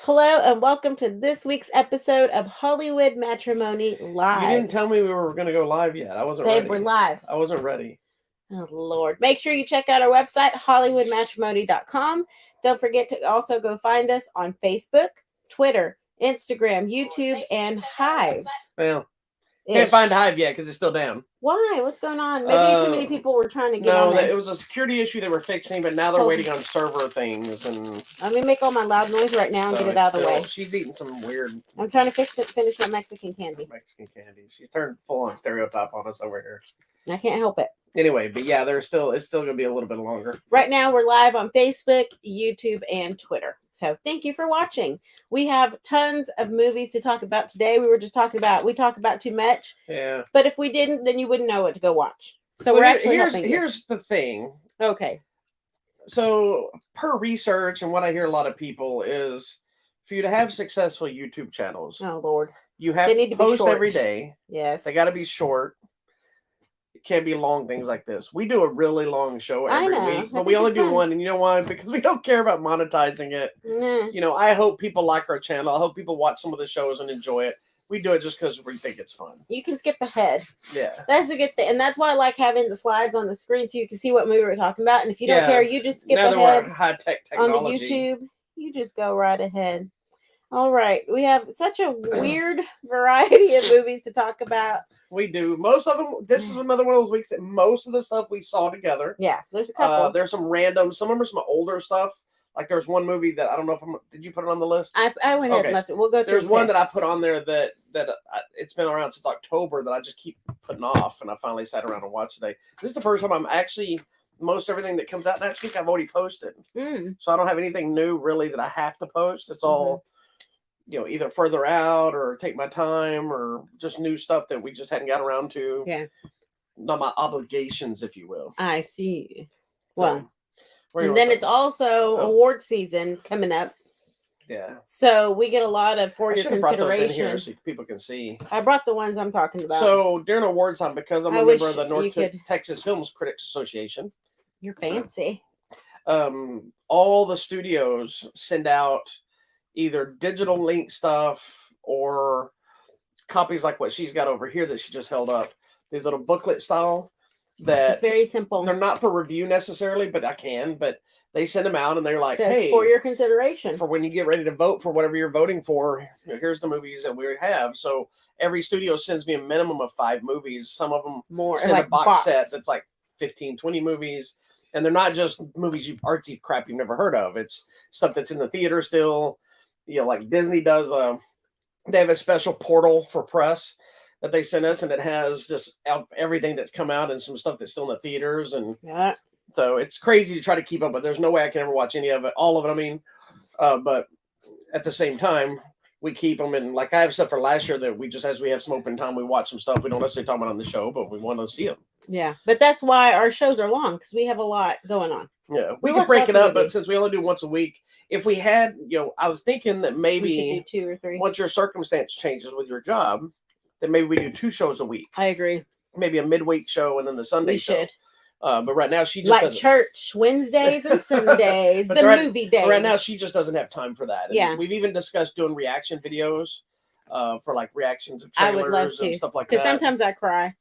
Hello and welcome to this week's episode of Hollywood Matrimony Live. You didn't tell me we were going to go live yet. I wasn't Babe, ready. we're live. I wasn't ready. Oh, Lord. Make sure you check out our website, hollywoodmatrimony.com. Don't forget to also go find us on Facebook, Twitter, Instagram, YouTube, and Hive. Well, can't find Hive yet because it's still down. Why? What's going on? Maybe too many people were trying to get on there. No, it was a security issue they were fixing, but now they're waiting on server things. And let me make all my loud noise right now and get it out of the way. She's eating some weird... I'm trying to finish my Mexican candy. She's turned full-on stereotype on us over here. I can't help it. Anyway, but yeah, it's still going to be a little bit longer. Right now, we're live on Facebook, YouTube, and Twitter. So thank you for watching. We have tons of movies to talk about today. We talk about too much. Yeah. But if we didn't, then you wouldn't know what to go watch. So we're actually here's the thing. Okay. So per research and what I hear a lot of people is for you to have successful YouTube channels. Oh, Lord. You have to post every day. Yes. They got to be short. It can't be long things like this. We do a really long show every week, but we only do one. And you know why? Because we don't care about monetizing it. Nah. You know, I hope people like our channel. I hope people watch some of the shows and enjoy it. We do it just because we think it's fun. You can skip ahead. Yeah. That's a good thing. And that's why I like having the slides on the screen so you can see what movie we're talking about. And if you don't care, you just skip ahead high-tech on technology. the YouTube. You just go right ahead. All right. We have such a weird variety of movies to talk about. We do. Most of them, this is another one of those weeks that most of the stuff we saw together. Yeah, there's a couple. There's some random, some of them are some older stuff. Like there's one movie that I don't know if did you put it on the list? I went ahead and left it. We'll go through. There's one that I put on there that it's been around since October that I just keep putting off, and I finally sat around and watched today. This is the first time I'm actually, most everything that comes out next week I've already posted. So I don't have anything new really that I have to post. It's all, you know, either further out or take my time or just new stuff that we just hadn't got around to. Yeah. Not my obligations, if you will. I see. Well, and then it's also award season coming up. Yeah. So we get a lot of for your consideration. Brought those in here so people can see. I brought the ones I'm talking about. So during awards time, because I'm a member of the North Texas Film Critics Association. You're fancy. All the studios send out either digital link stuff or copies like what she's got over here that she just held up. These little booklet style that it's very simple. They're not for review necessarily, but but they send them out and they're like, hey, for your consideration. For when you get ready to vote for whatever you're voting for, here's the movies that we have. So every studio sends me a minimum of 5 movies. Some of them send like a box set that's like 15, 20 movies. And they're not just movies, artsy crap you've never heard of. It's stuff that's in the theater still. You know, like Disney does, they have a special portal for press that they send us, and it has just everything that's come out and some stuff that's still in the theaters. And so it's crazy to try to keep up, but there's no way I can ever watch any of it, all of it. I mean, but at the same time, we keep them. And like I have stuff for last year that we just, as we have some open time, we watch some stuff we don't necessarily talk about on the show, but we want to see them. Yeah, but that's why our shows are long, because we have a lot going on. Yeah, we can break it up, but since we only do once a week, if we had, you know, I was thinking that maybe do 2 or 3. Once your circumstance changes with your job, then maybe we do 2 shows a week. I agree. Maybe a midweek show and then the Sunday show. Should. But right now she just like church Wednesdays and Sundays, the movie days. Right now she just doesn't have time for that. And yeah, we've even discussed doing reaction videos for like reactions of trailers. I would love to. And stuff like that. Because sometimes I cry.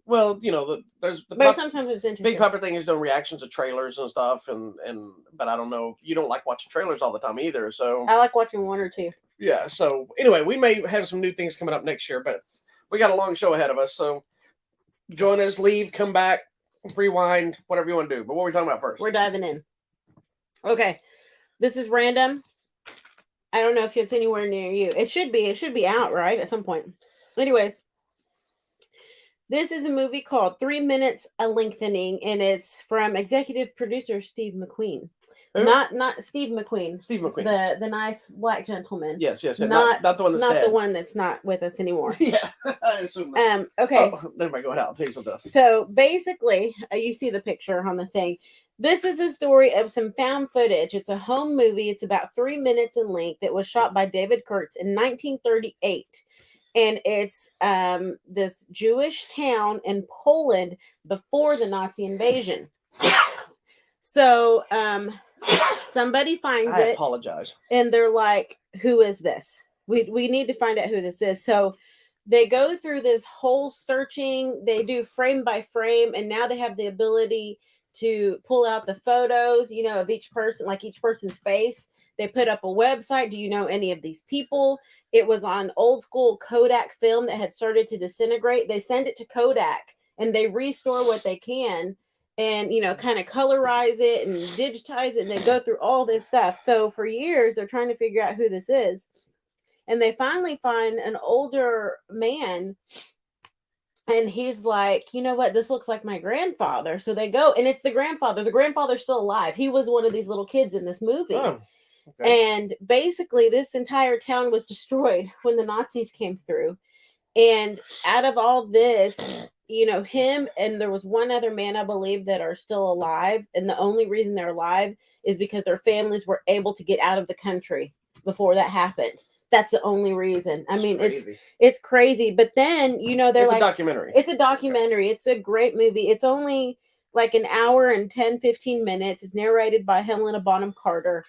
Well, you know, but sometimes it's interesting. Big popular thing is doing reactions of trailers and stuff, but I don't know. You don't like watching trailers all the time either, so I like watching 1 or 2. Yeah. So anyway, we may have some new things coming up next year, but we got a long show ahead of us. So join us, leave, come back, rewind, whatever you want to do. But what are we talking about first? We're diving in. Okay, this is random. I don't know if it's anywhere near you. It should be. It should be out right at some point. Anyways. This is a movie called 3 Minutes a Lengthening, and it's from executive producer Steve McQueen. Who? Not Steve McQueen. Steve McQueen. The nice black gentleman. Yes. Not the one that's not dead. the one that's not with us anymore. Yeah, I assume that. Okay. Oh, never mind. Go ahead. I'll tell you something else. So basically, you see the picture on the thing. This is a story of some found footage. It's a home movie. It's about 3 minutes in length. It was shot by David Kurtz in 1938. And it's this Jewish town in Poland before the Nazi invasion. So Somebody finds I it. apologize. And they're like, who is this? We need to find out who this is. So they go through this whole searching. They do frame by frame, and now they have the ability to pull out the photos, you know, of each person, like each person's face. They put up a website. Do you know any of these people? It was on old school Kodak film that had started to disintegrate. They send it to Kodak and they restore what they can and, you know, kind of colorize it and digitize it. And they go through all this stuff. So for years, they're trying to figure out who this is. And they finally find an older man. And he's like, you know what? This looks like my grandfather. So they go, and it's the grandfather. The grandfather's still alive. He was one of these little kids in this movie. Oh, okay. And basically, this entire town was destroyed when the Nazis came through. And out of all this, you know, him and there was one other man, I believe, that are still alive. And the only reason they're alive is because their families were able to get out of the country before that happened. That's the only reason. I mean, it's crazy. But then, you know, it's a documentary. It's a documentary. Okay. It's a great movie. It's only like an hour and 10-15 minutes. It's narrated by Helena Bonham Carter.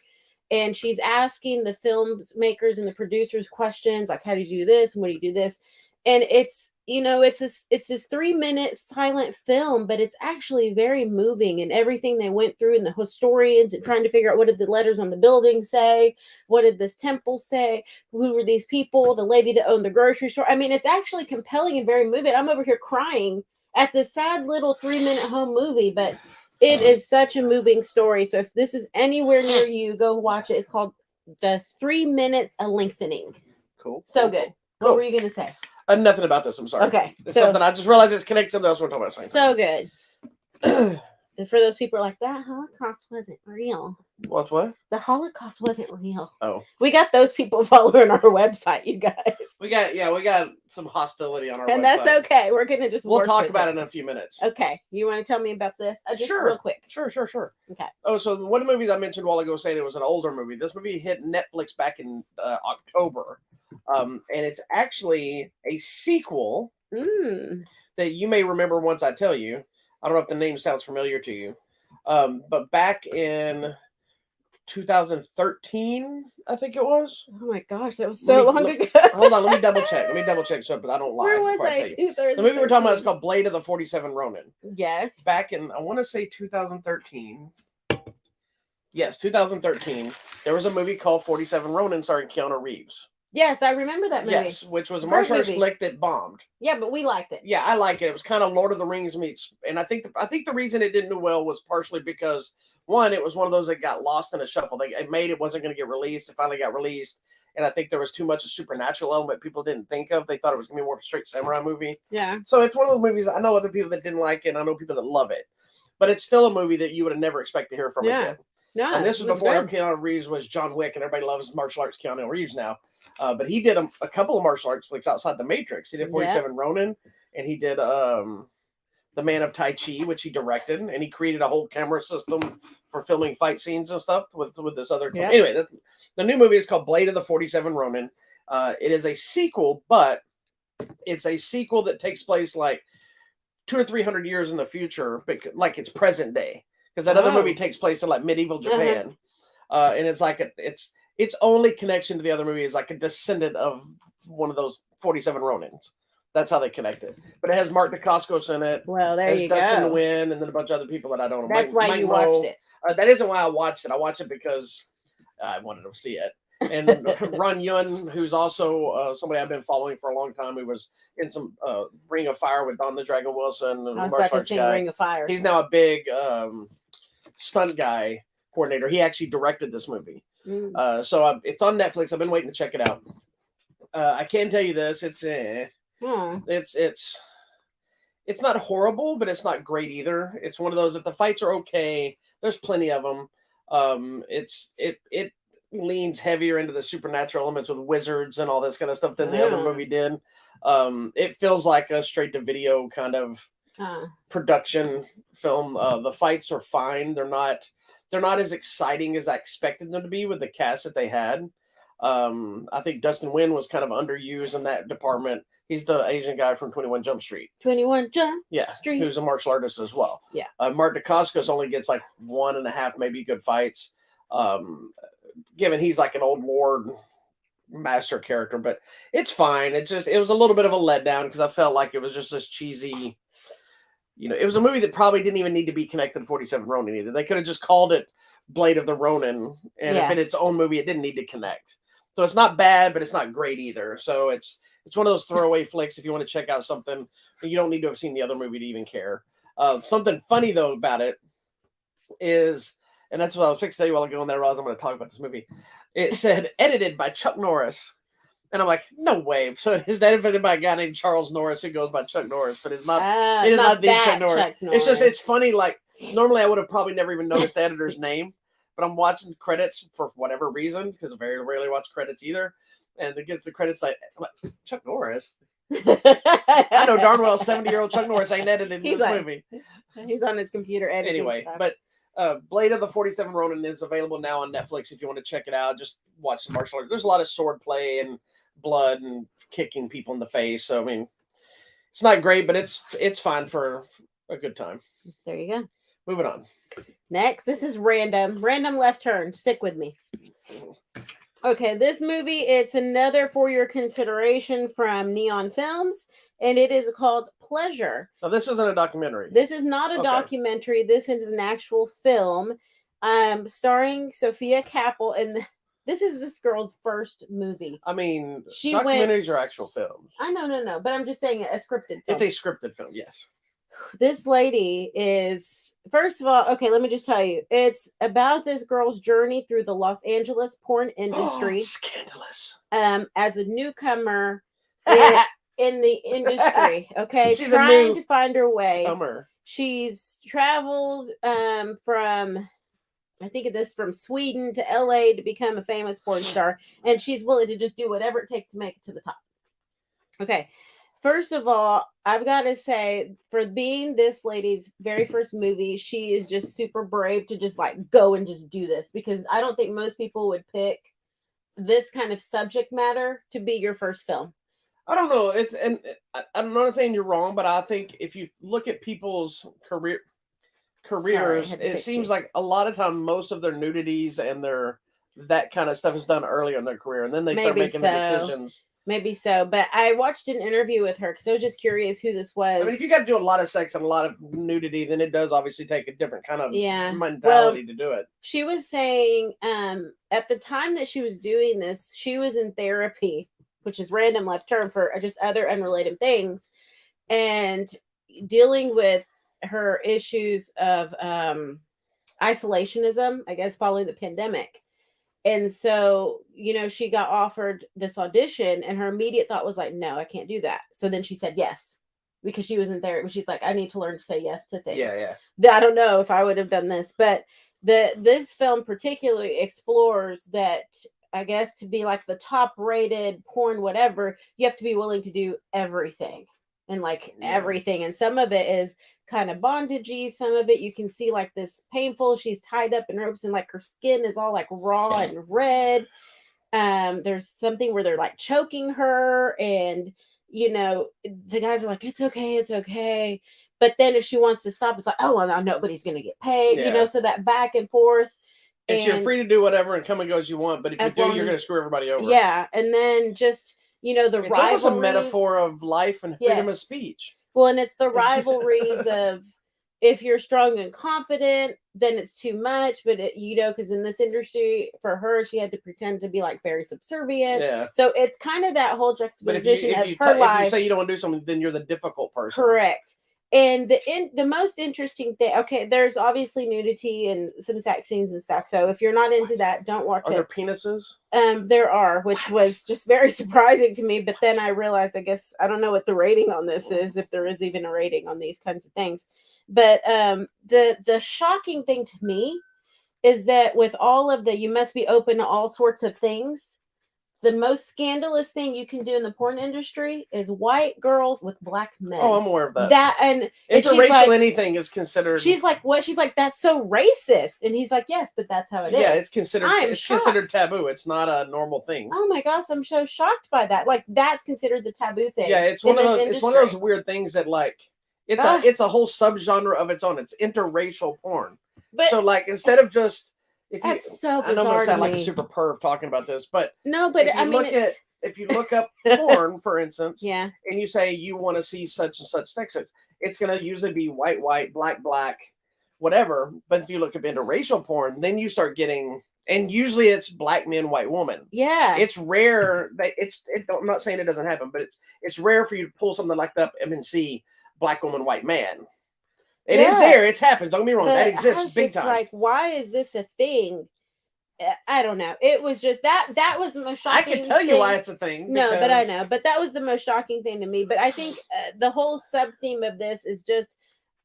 And she's asking the filmmakers and the producers questions like, how do you do this? And what do you do this? And it's, you know, it's this 3-minute silent film, but it's actually very moving, and everything they went through and the historians and trying to figure out what did the letters on the building say? What did this temple say? Who were these people? The lady that owned the grocery store. I mean, it's actually compelling and very moving. I'm over here crying at this sad little 3-minute home movie, but it is such a moving story. So if this is anywhere near you, go watch it. It's called The 3 Minutes a Lengthening. Cool. So good. What were you going to say? Nothing about this. I'm sorry. Okay. It's something I just realized it's connected to something else we're talking about. So good. And for those people like that, Holocaust wasn't real. What? The Holocaust wasn't real. Oh. We got those people following our website, you guys. We got some hostility on our website. And that's okay. We're gonna just we'll talk about it in a few minutes. Okay. You want to tell me about this? Just sure. Real quick. Sure. Okay. Oh, so one of the movies I mentioned a while ago saying it was an older movie. This movie hit Netflix back in October. And it's actually a sequel that you may remember once I tell you. I don't know if the name sounds familiar to you. But back in 2013, I think it was. Oh my gosh, that was so long ago. Hold on, let me double check so but I don't lie. Where was I? The movie we're talking about is called Blade of the 47 Ronin. Yes. Back in, I want to say 2013. Yes, 2013. There was a movie called 47 Ronin starring Keanu Reeves. Yes, I remember that movie. Yes, which was a martial arts flick that bombed. Yeah, but we liked it. Yeah, I like it. It was kind of Lord of the Rings meets, and I think the reason it didn't do well was partially because one, it was one of those that got lost in a shuffle. It wasn't going to get released. It finally got released, and I think there was too much a supernatural element people didn't think of. They thought it was going to be more of a straight samurai movie. Yeah. So it's one of those movies. I know other people that didn't like it, and I know people that love it, but it's still a movie that you would have never expected to hear from again. No, and this was before Keanu Reeves was John Wick, and everybody loves martial arts Keanu Reeves now. But he did a couple of martial arts flicks outside the Matrix. He did 47 Ronin, and he did The Man of Tai Chi, which he directed, and he created a whole camera system for filming fight scenes and stuff with this other. Yeah. Anyway, the new movie is called Blade of the 47 Ronin. It is a sequel, but it's a sequel that takes place like 200 or 300 years in the future, like it's present day. Because that other movie takes place in like medieval Japan, and it's like its only connection to the other movie is like a descendant of one of those 47 Ronins. That's how they connect it. But it has Mark Dacascos in it. Well, there you Dustin go. Nguyen, and then a bunch of other people that I don't know. That's why you watched it. That isn't why I watched it. I watched it because I wanted to see it. And Ron Yun, who's also somebody I've been following for a long time, who was in some Ring of Fire with Don the Dragon Wilson. And I was about to say Ring of Fire. He's now a big stunt guy coordinator. He actually directed this movie. So it's on Netflix. I've been waiting to check it out. I can tell you this: it's not horrible, but it's not great either. It's one of those that the fights are okay. There's plenty of them. It leans heavier into the supernatural elements with wizards and all this kind of stuff than the other movie did. It feels like a straight to video kind of production film. The fights are fine. They're not as exciting as I expected them to be with the cast that they had. I think Dustin Nguyen was kind of underused in that department. He's the Asian guy from 21 Jump Street. 21 Jump Street. Who's a martial artist as well. Yeah. Mark Dacascos only gets like 1.5 maybe good fights. given he's like an old lord master character, but it's fine. It was a little bit of a letdown because I felt like it was just this cheesy, it was a movie that probably didn't even need to be connected to 47 Ronin either. They could have just called it Blade of the Ronin and been its own movie. It didn't need to connect. So it's not bad, but it's not great either. So it's one of those throwaway flicks if you want to check out something. You don't need to have seen the other movie to even care. Something funny though about it is, and that's what I was fixing to tell you while ago, and I realized I'm going to talk about this movie. It said edited by Chuck Norris. And I'm like, no way. So it's edited by a guy named Charles Norris who goes by Chuck Norris, but it's not. It is not the Chuck Norris. It's just, it's funny. Like normally I would have probably never even noticed the editor's name, but I'm watching credits for whatever reason because I very rarely watch credits either, and it gets the credits like Chuck Norris. I know darn well 70-year-old Chuck Norris ain't edited this movie. He's on his computer editing. Anyway, stuff. But Blade of the 47 Ronin is available now on Netflix if you want to check it out. Just watch some martial arts. There's a lot of sword play and blood and kicking people in the face. So I mean, it's not great, but it's fine for a good time. There you go. Moving on. Next, this is random left turn. Stick with me. Okay, this movie, it's another for your consideration from Neon Films, and it is called Pleasure. Now, this isn't a documentary. This is not a documentary. This is an actual film, starring Sophia Kappel, and this is this girl's first movie. I mean, documentaries are actual films. I know, no, but I'm just saying a scripted film. It's a scripted film, yes. This lady is, first of all, okay, let me just tell you. It's about this girl's journey through the Los Angeles porn industry. Scandalous. As a newcomer in the industry, okay? She's trying to find her way. Comer. She's traveled from... I think of this from Sweden to LA to become a famous porn star, and she's willing to just do whatever it takes to make it to the top. Okay. First of all, I've got to say, for being this lady's very first movie, she is just super brave to just like go and just do this, because I don't think most people would pick this kind of subject matter to be your first film. I don't know. I'm not saying you're wrong, but I think if you look at people's careers, it seems like a lot of time most of their nudities and that kind of stuff is done earlier in their career, and then they start making the decisions. Maybe so, but I watched an interview with her because I was just curious who this was. I mean, if you got to do a lot of sex and a lot of nudity, then it does obviously take a different kind of mentality to do it. She was saying at the time that she was doing this, she was in therapy, which is random left turn for just other unrelated things, and dealing with her issues of isolationism, I guess, following the pandemic. And so, she got offered this audition, and her immediate thought was like, no, I can't do that. So then she said yes, because she was in therapy. She's like, I need to learn to say yes to things. Yeah. I don't know if I would have done this, but this film particularly explores that, I guess, to be like the top rated porn, whatever, you have to be willing to do everything. And everything. And some of it is kind of bondagey. Some of it you can see like this painful. She's tied up in ropes and like her skin is all like raw and red. There's something where they're like choking her, and the guys are like, it's okay. But then if she wants to stop, it's like, oh, well, now nobody's gonna get paid, so that back and forth. And you're free to do whatever and come and go as you want, but if you do, you're gonna screw everybody over. Yeah. And then just it's almost a metaphor of life and freedom of speech. Well, and it's the rivalries of, if you're strong and confident, then it's too much. But because in this industry, for her, she had to pretend to be like very subservient. Yeah. So it's kind of that whole juxtaposition of her life. If you say you don't want to do something, then you're the difficult person. Correct. And the most interesting thing, okay, there's obviously nudity and some sex scenes and stuff. So if you're not into that, don't watch it. Are there penises? There are, which was just very surprising to me. But then I realized, I guess, I don't know what the rating on this is, if there is even a rating on these kinds of things. But the shocking thing to me is that with all of you must be open to all sorts of things. The most scandalous thing you can do in the porn industry is white girls with black men. Oh, I'm aware of that. That and interracial anything is considered. She's like, what? She's like, that's so racist. And he's like, yes, but that's how it is. Yeah, it's considered. It's considered taboo. It's not a normal thing. Oh my gosh, I'm so shocked by that. Like, that's considered the taboo thing. Yeah, it's one of those. It's one of those weird things that it's a whole subgenre of its own. It's interracial porn. But so instead of just That's so bizarre. I know I'm gonna sound like a super perv talking about this, but no, but I mean, if you look up porn, for instance, yeah, and you say you want to see such and such sex, it's going to usually be white, black, whatever. But if you look up interracial porn, then you start getting, and usually it's black men, white woman. Yeah, it's rare that I'm not saying it doesn't happen, but it's rare for you to pull something like that up and see black woman, white man. It is there. It's happened. Don't get me wrong. That exists big time. Like, why is this a thing? I don't know. It was just that was the most shocking. I can tell you why it's a thing. No, but I know. But that was the most shocking thing to me. But I think the whole sub theme of this is just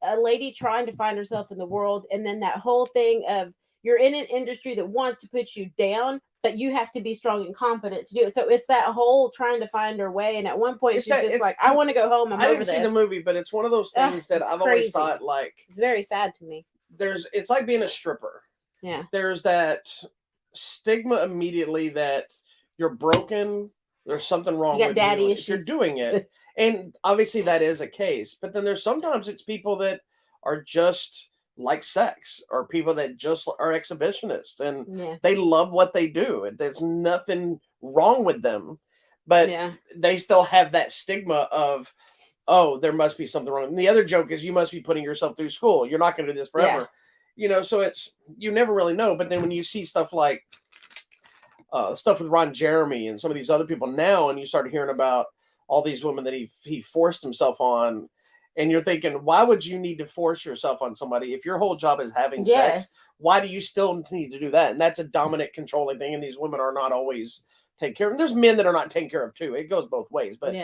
a lady trying to find herself in the world, and then that whole thing of you're in an industry that wants to put you down, but you have to be strong and confident to do it. So it's that whole trying to find her way. And at one point, she's just like, "I want to go home. I didn't see the movie, but it's one of those things that I've always thought like it's very sad to me. It's like being a stripper. Yeah, there's that stigma immediately that you're broken, there's something wrong with you if you're doing it. And obviously that is a case, but then there's sometimes it's people that are just like sex, or people that just are exhibitionists and they love what they do. There's nothing wrong with them, but they still have that stigma of, oh, there must be something wrong. And the other joke is you must be putting yourself through school. You're not going to do this forever. So it's, you never really know. But then when you see stuff like stuff with Ron Jeremy and some of these other people now, and you start hearing about all these women that he forced himself on, and you're thinking, why would you need to force yourself on somebody if your whole job is having sex? Why do you still need to do that? And that's a dominant, controlling thing. And these women are not always taken care of. And there's men that are not taken care of too. It goes both ways. But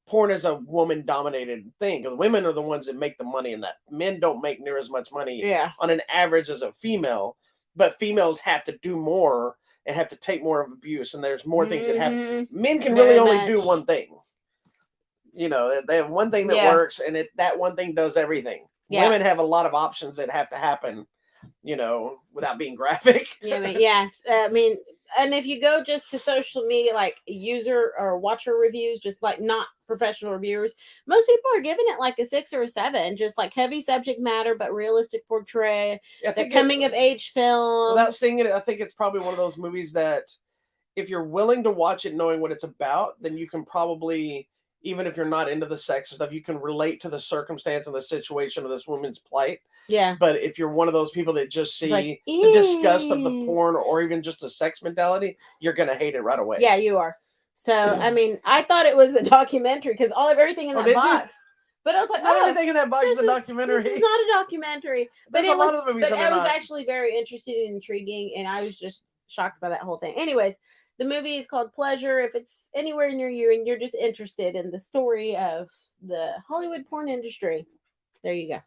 porn is a woman-dominated thing, because women are the ones that make the money in that. Men don't make near as much money on an average as a female, but females have to do more and have to take more of abuse, and there's more things that happen. Men can really only do one thing. They have one thing that works, and that one thing does everything. Women have a lot of options that have to happen, without being graphic. I mean, and if you go just to social media, like user or watcher reviews, just like not professional reviewers, most people are giving it like a 6 or a 7, just like heavy subject matter, but realistic portray, the coming of age film. Without seeing it, I think it's probably one of those movies that if you're willing to watch it knowing what it's about, then you can probably, even if you're not into the sex and stuff, you can relate to the circumstance and the situation of this woman's plight. Yeah. But if you're one of those people that just see the disgust of the porn, or even just the sex mentality, you're going to hate it right away. Yeah, you are. So, I mean, I thought it was a documentary because everything in that box. But I was like, everything in that box is a documentary. This is not a documentary. But it was actually very interesting and intriguing, and I was just shocked by that whole thing. Anyways, the movie is called Pleasure. If it's anywhere near you and you're just interested in the story of the Hollywood porn industry, there you go.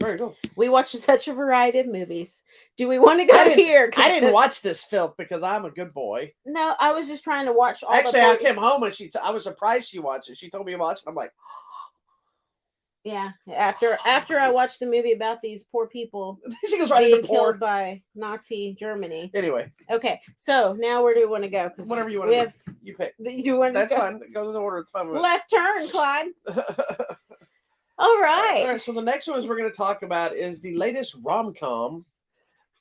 Very cool. We watch such a variety of movies. Do we want to go here? I didn't watch this filth because I'm a good boy. No, I was just trying to watch all Actually, I came home and I was surprised she watched it. She told me to watch it. I'm like, yeah. After I watched the movie about these poor people she goes right being killed by Nazi Germany. Anyway. Okay, so now where do we want to go? Because whatever you want to do. You pick. You want That's fine. Go to the order. It's fine. Left turn, Clyde. All right. All right. So the next one we're going to talk about is the latest rom-com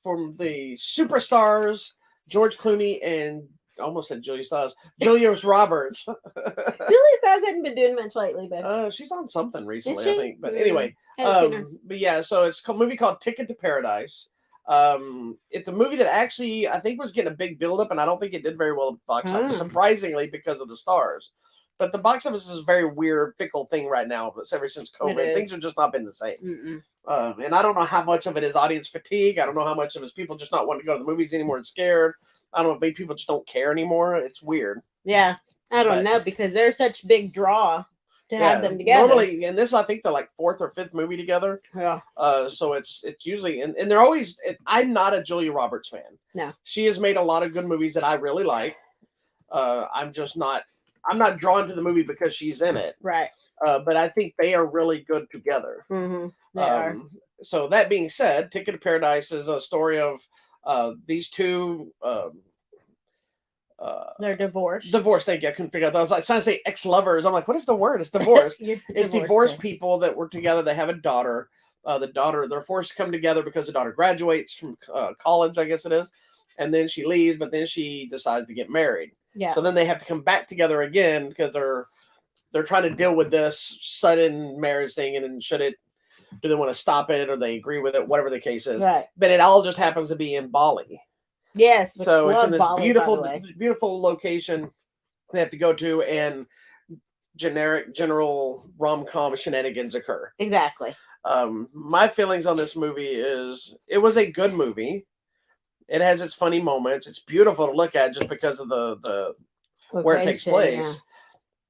from the superstars George Clooney and I almost said Julia Stiles. Julia Roberts. Julia Stiles hadn't been doing much lately, but she's on something recently, I think. But anyway, but yeah, so it's a movie called Ticket to Paradise. It's a movie that actually I think was getting a big buildup, and I don't think it did very well at the box office, surprisingly, because of the stars. But the box office is a very weird, fickle thing right now. But ever since COVID, things have just not been the same. And I don't know how much of it is audience fatigue. I don't know how much of it is people just not wanting to go to the movies anymore and scared. I don't know, maybe people just don't care anymore. It's weird. Yeah, I don't know, because they're such big draw to have them together. Normally, and this I think they're like 4th or 5th movie together. Yeah. So it's usually and they're always. I'm not a Julia Roberts fan. No. She has made a lot of good movies that I really like. I'm not drawn to the movie because she's in it. Right. But I think they are really good together. They are. So that being said, Ticket to Paradise is a story of these two. They're divorced. Divorced. Thank you. I couldn't figure out. I was like trying to say ex-lovers. I'm like, what is the word? It's divorce. It's divorced people that were together. They have a daughter. the daughter, they're forced to come together because the daughter graduates from college, I guess it is. And then she leaves, but then she decides to get married. Yeah. So then they have to come back together again because they're trying to deal with this sudden marriage thing, and then do they want to stop it or they agree with it, whatever the case is. Right. But it all just happens to be in Bali. Yes. So it's in this Bali, beautiful location they have to go to, and general rom-com shenanigans occur. Exactly. My feelings on this movie is it was a good movie. It has its funny moments. It's beautiful to look at just because of the where it takes place. Yeah.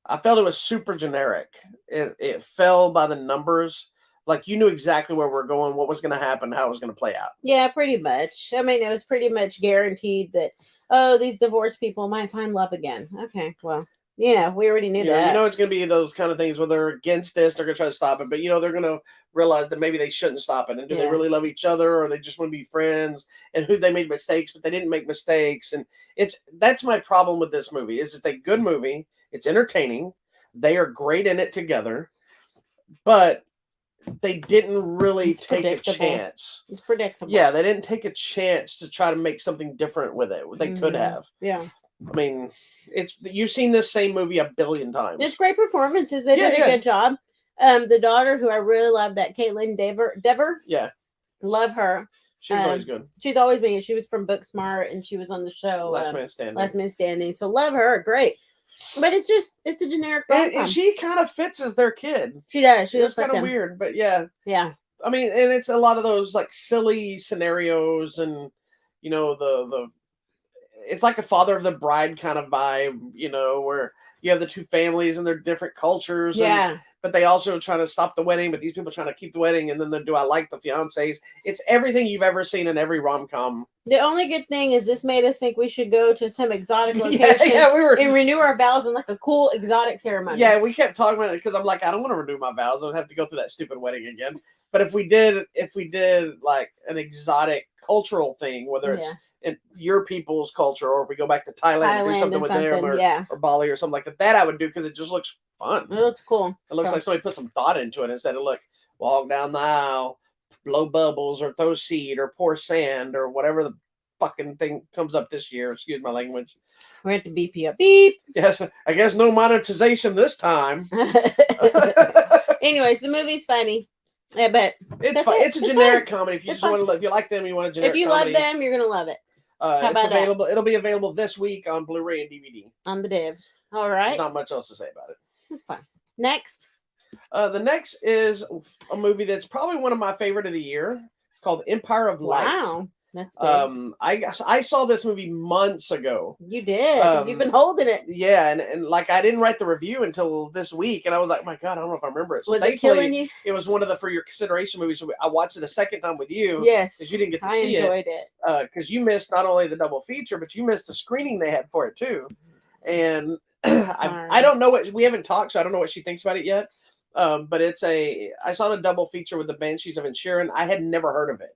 I felt it was super generic. It fell by the numbers. Like you knew exactly where we're going, what was going to happen, how it was going to play out. Yeah, pretty much. I mean, it was pretty much guaranteed that, oh, these divorced people might find love again. Okay, well, we already knew that. It's going to be those kind of things where they're against this, they're going to try to stop it, but they're going to realize that maybe they shouldn't stop it. And do they really love each other, or they just want to be friends? And who they made mistakes, but they didn't make mistakes. And that's my problem with this movie. Is it's a good movie. It's entertaining. They are great in it together, but they didn't really take a chance. It's predictable. Yeah, they didn't take a chance to try to make something different with it. They could have. Yeah. I mean, you've seen this same movie a billion times. It's great performances. They did a good job. The daughter, who I really love, that Caitlin Dever. Yeah. Love her. She's always good. She's always been. She was from Booksmart, and she was on the show Last Man Standing. So love her. Great. But it's a generic rom-com. And she kind of fits as their kid. She does. She looks kind of weird, but yeah. Yeah. I mean, and it's a lot of those like silly scenarios, and the it's like a Father of the Bride kind of vibe, where you have the two families and their different cultures. Yeah. But they also try to stop the wedding, but these people trying to keep the wedding, and then do I like the fiancés? It's everything you've ever seen in every rom-com. The only good thing is this made us think we should go to some exotic location and renew our vows in like a cool exotic ceremony. Yeah, we kept talking about it because I'm like, I don't want to renew my vows. I don't have to go through that stupid wedding again. But if we did like an exotic cultural thing, whether it's in your people's culture, or if we go back to Thailand and do something with them, or Bali or something like that I would do, because it just looks fun. It looks cool. It looks like somebody put some thought into it instead of walk down the aisle, blow bubbles, or throw seed, or pour sand, or whatever the fucking thing comes up this year. Excuse my language. We're at the BP up. Beep. Yes, I guess no monetization this time. Anyways, the movie's funny. Yeah, but it's fun. It's a generic comedy. If you just want to, if you like them, you want a generic. If you comedy, love them, you're gonna love it. It's available. It'll be available this week on Blu-ray and DVD. On the divs. All right. There's not much else to say about it. That's fine. Next. The next is a movie that's probably one of my favorite of the year. It's called Empire of Light. Wow. That's big. I saw this movie months ago. You did. You've been holding it. Yeah, and like I didn't write the review until this week, and I was like, my God, I don't know if I remember it. So was it killing you? It was one of the For Your Consideration movies. So I watched it the second time with you. Yes, because you didn't get to see it. I enjoyed it. Because you missed not only the double feature, but you missed the screening they had for it too. And I don't know we haven't talked, so I don't know what she thinks about it yet. But I saw the double feature with the Banshees of Inisherin. I had never heard of it.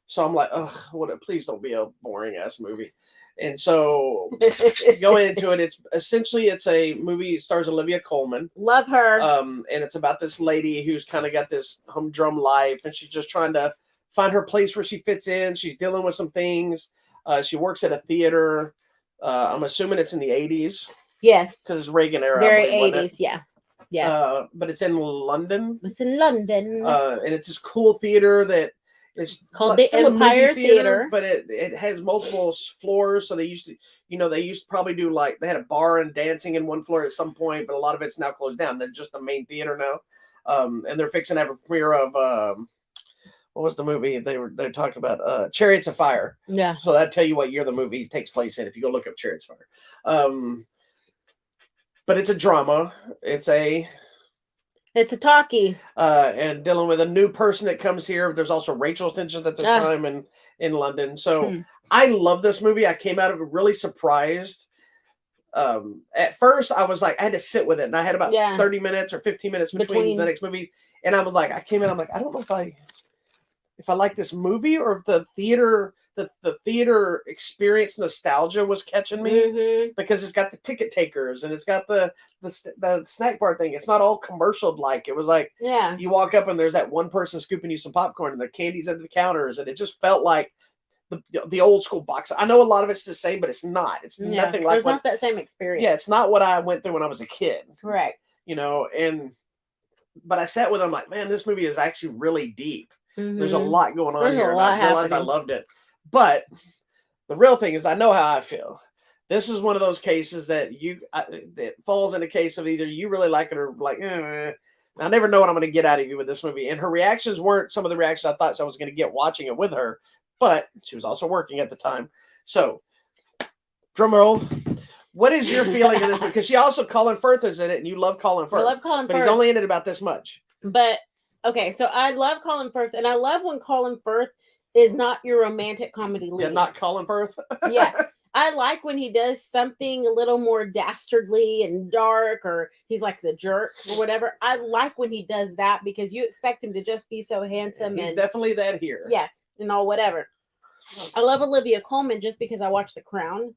So I'm like, ugh, please don't be a boring ass movie. And so going into it, it's a movie. It stars Olivia Colman. Love her. And it's about this lady who's kind of got this humdrum life, and she's just trying to find her place where she fits in. She's dealing with some things. She works at a theater. I'm assuming it's in the 80s. Yes. Because it's Reagan era. Very 80s, yeah. Yeah. But it's in London. It's in London. And it's this cool theater that it's called the Empire Theater, but it has multiple floors. So they used to probably do they had a bar and dancing in one floor at some point, but a lot of it's now closed down. They're just a main theater now. And they're fixing to have a premiere of what was the movie they talked about? Chariots of Fire. Yeah. So that'll tell you what year the movie takes place in if you go look up Chariots of Fire. But it's a drama. It's a talkie. And dealing with a new person that comes here. There's also racial tensions at this time in London. So I love this movie. I came out of it really surprised. At first, I was like, I had to sit with it. And I had about 30 minutes or 15 minutes between the next movie. And I was like, I came in, I'm like, I don't know if I like this movie or if the theater experience nostalgia was catching me, because it's got the ticket takers and it's got the snack bar thing. It's not all commercial like. It was like, you walk up and there's that one person scooping you some popcorn and the candy's under the counters, and it just felt like the old school box. I know a lot of it's the same, but it's not. It's nothing like. It's not that same experience. Yeah, it's not what I went through when I was a kid. Correct. But I sat with them like, man, this movie is actually really deep. There's a lot going on here, and I realized I loved it. But the real thing is, I know how I feel. This is one of those cases that it falls in a case of either you really like it or like, I never know what I'm going to get out of you with this movie. And her reactions weren't some of the reactions I thought I was going to get watching it with her, but she was also working at the time. So, drum roll. What is your feeling of this? Because she also, Colin Firth is in it, and you love Colin Firth. I love Colin Firth. But he's only in it about this much. But, okay, so I love Colin Firth, and I love when Colin Firth is not your romantic comedy lead. Yeah, not Colin Firth? Yeah. I like when he does something a little more dastardly and dark, or he's like the jerk or whatever. I like when he does that because you expect him to just be so handsome. He's definitely that here. Yeah, and all whatever. I love Olivia Colman just because I watched The Crown.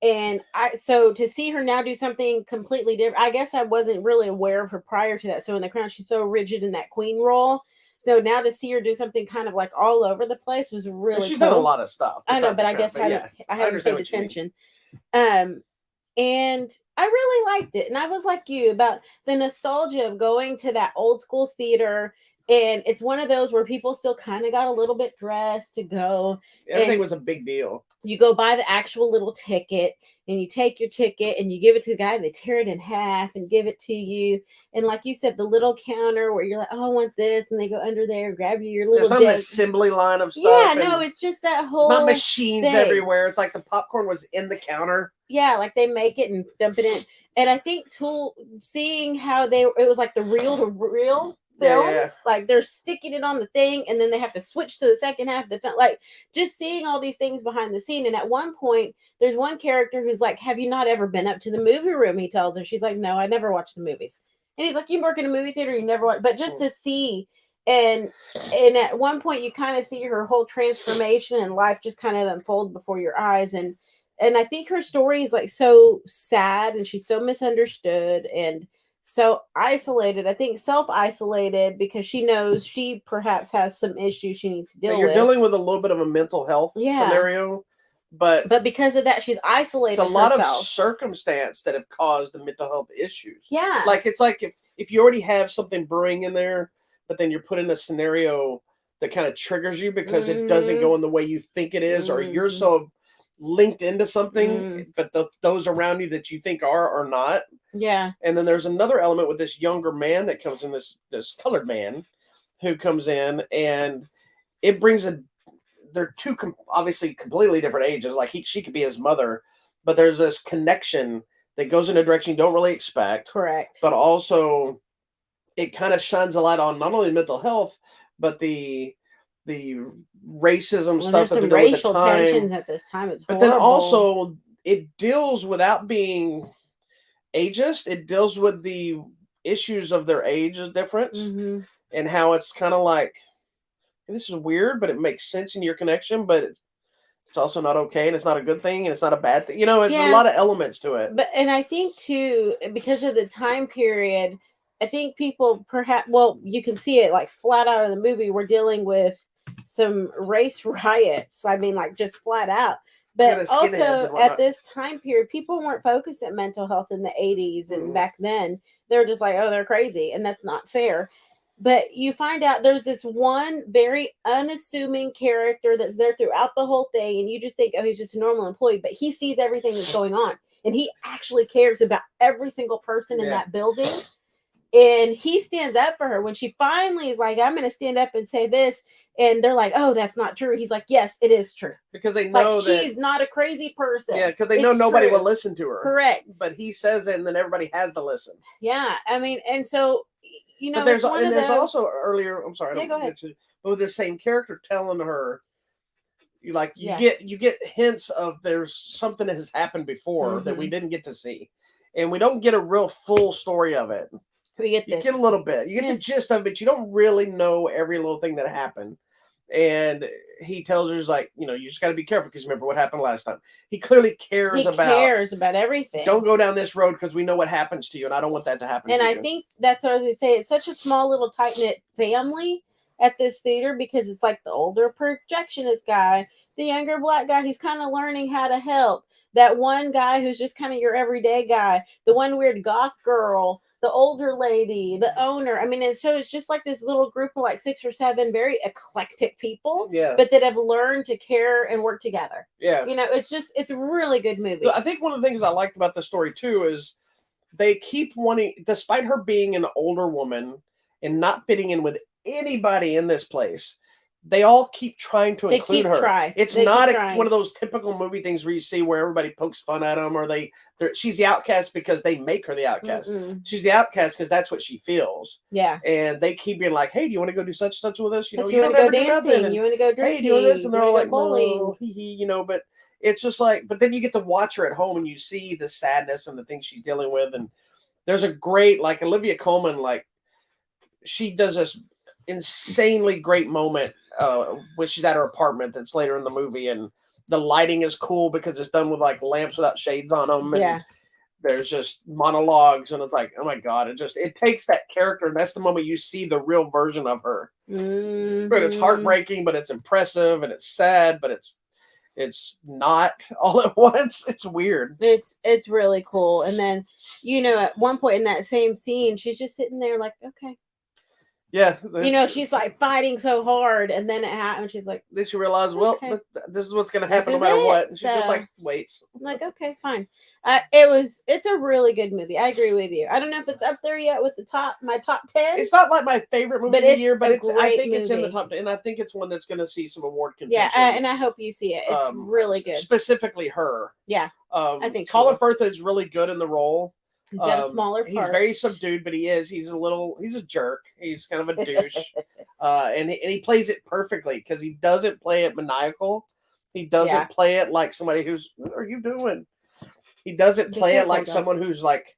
And so to see her now do something completely different, I guess I wasn't really aware of her prior to that. So in The Crown, she's so rigid in that queen role. So now to see her do something kind of like all over the place was really She's cool. done a lot of stuff. I know, but I guess I haven't paid attention. And I really liked it. And I was like you about the nostalgia of going to that old school theater. And it's one of those where people still kind of got a little bit dressed to go. Everything was a big deal. You go buy the actual little ticket and you take your ticket and you give it to the guy and they tear it in half and give it to you. And like you said, the little counter where you're like, oh, I want this. And they go under there, grab you your little It's not an assembly line of stuff. Yeah, no, it's just that whole It's not machines everywhere. It's like the popcorn was in the counter. Yeah, like they make it and dump it in. And I think seeing how it was like the reel to reel films, like they're sticking it on the thing and then they have to switch to the second half of the film, like just seeing all these things behind the scene. And at one point there's one character who's like, have you not ever been up to the movie room? He tells her. She's like, no, I never watched the movies. And he's like, you work in a movie theater, you never watch, but just to see. And at one point you kind of see her whole transformation and life just kind of unfold before your eyes. And I think her story is like so sad and she's so misunderstood and so isolated. I think self-isolated because she knows she perhaps has some issues she needs to deal with. You're dealing with a little bit of a mental health scenario, but because of that, she's isolated. It's a lot of circumstance that have caused the mental health issues. Yeah, like it's like if you already have something brewing in there, but then you're put in a scenario that kind of triggers you because it doesn't go in the way you think it is, or you're so linked into something, but those around you that you think are not. Yeah. And then there's another element with this younger man that comes in, this colored man who comes in, and it brings they're two obviously completely different ages. Like she could be his mother, but there's this connection that goes in a direction you don't really expect. Correct. But also it kind of shines a light on not only mental health, but the racism stuff. There's some racial tensions at this time. It's horrible. But then also it deals without being ageist. It deals with the issues of their age difference and how it's kind of like, this is weird, but it makes sense in your connection, but it's also not okay, and it's not a good thing, and it's not a bad thing. It's a lot of elements to it. And I think too, because of the time period, I think people perhaps, you can see it like flat out in the movie. We're dealing with some race riots. I mean, like just flat out. But also at this time period, people weren't focused at mental health in the 80s and back then. They're just like, oh, they're crazy. And that's not fair. But you find out there's this one very unassuming character that's there throughout the whole thing. And you just think, oh, he's just a normal employee. But he sees everything that's going on. And he actually cares about every single person in that building. And he stands up for her when she finally is like, I'm going to stand up and say this. And they're like, oh, that's not true. He's like, yes, it is true. Because they know that she's not a crazy person. Yeah, because they know nobody will listen to her. Correct. But he says it, and then everybody has to listen. Yeah. I mean, and so, but there's also earlier, I'm sorry. Yeah, go ahead. But with the same character telling her, you get hints of there's something that has happened before that we didn't get to see. And we don't get a real full story of it. You get a little bit. You get the gist of it, but you don't really know every little thing that happened. And he tells her, like, you know, you just got to be careful because remember what happened last time. He clearly cares about everything. Don't go down this road because we know what happens to you, and I don't want that to happen to you. And I think that's what I was going to say. It's such a small little tight-knit family at this theater because it's like the older projectionist guy, the younger black guy who's kind of learning how to help, that one guy who's just kind of your everyday guy, the one weird goth girl, the older lady, the owner. I mean, so it's just like this little group of like 6 or 7 very eclectic people, but that have learned to care and work together. Yeah. You know, it's a really good movie. I think one of the things I liked about the story too is they keep wanting, despite her being an older woman and not fitting in with anybody in this place, they all keep trying to include her. It's not one of those typical movie things where you see where everybody pokes fun at them or she's the outcast because they make her the outcast. She's the outcast because that's what she feels. Yeah. And they keep being like, hey, do you want to go do such and such with us? You want to go dancing? You want to go drinking? Hey, do you want this? And they're all like, bowling. You know, but it's just like, but then you get to watch her at home and you see the sadness and the things she's dealing with. And there's a great, like Olivia Colman, like she does this insanely great moment when she's at her apartment that's later in the movie, and the lighting is cool because it's done with like lamps without shades on them. And there's just monologues, and it's like, oh my God, it takes that character, and that's the moment you see the real version of her. But it's heartbreaking, but it's impressive, and it's sad, but it's not all at once. It's weird. It's really cool. And then, you know, at one point in that same scene, she's just sitting there like, okay. Yeah. You know, she's like fighting so hard, and then it happened. She's like, then she realized, well, this is what's going to happen no matter what. And she just like waits. I'm like, okay, fine. It's a really good movie. I agree with you. I don't know if it's up there yet with my top 10. It's not like my favorite movie of the year, but I think it's in the top 10, and I think it's one that's going to see some award contention. Yeah, and I hope you see it. It's really good. Specifically her. Yeah, I think Colin Firth is really good in the role. He's got a smaller part. He's very subdued, but he's a jerk. He's kind of a douche. And he plays it perfectly because he doesn't play it maniacal. He doesn't play it like somebody who's, what are you doing? He doesn't play it like someone who's like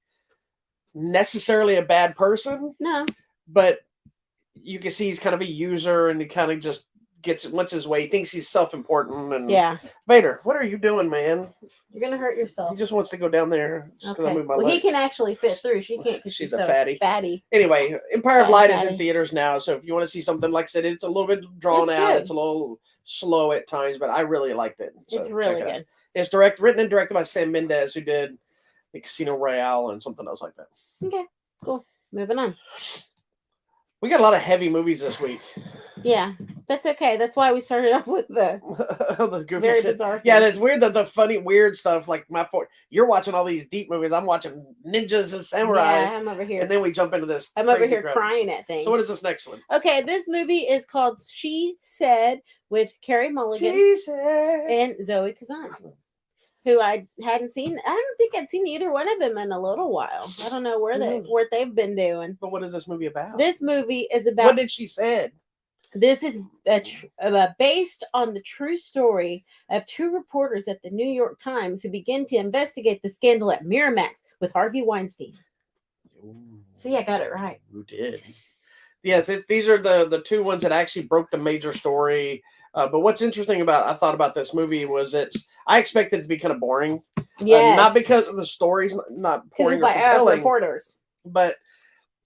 necessarily a bad person. No. But you can see he's kind of a user, and he kind of just wants his way. He thinks he's self-important. And Vader, what are you doing, man? You're gonna hurt yourself. He just wants to go down there. Just okay. Move my leg. He can actually fit through. She can't because she's so a fatty. Anyway, Empire of Light is in theaters now. So if you want to see something, like I said, it's a little bit drawn out. Good. It's a little slow at times, but I really liked it. So it's really good. It's written and directed by Sam Mendes, who did the Casino Royale and something else like that. Okay, cool. Moving on. We got a lot of heavy movies this week. Yeah, that's okay. That's why we started off with the goofy very shit. Bizarre. Yeah, that's weird. The funny, weird stuff. Like you're watching all these deep movies. I'm watching ninjas and samurais. Yeah, I'm over here. And then we jump into this. I'm over here crying at things. So what is this next one? Okay, this movie is called She Said with Carey Mulligan and Zoe Kazan, who I hadn't seen. I don't think I'd seen either one of them in a little while. I don't know what they've been doing. But what is this movie about? This movie is about. What did she said? This is based on the true story of 2 reporters at the New York Times who begin to investigate the scandal at Miramax with Harvey Weinstein. Ooh. See, I got it right. You did. Yes, these are the 2 ones that actually broke the major story. But what's interesting I thought about this movie was I expected it to be kind of boring. Yeah. Not because of the story's not boring or compelling. Reporters. But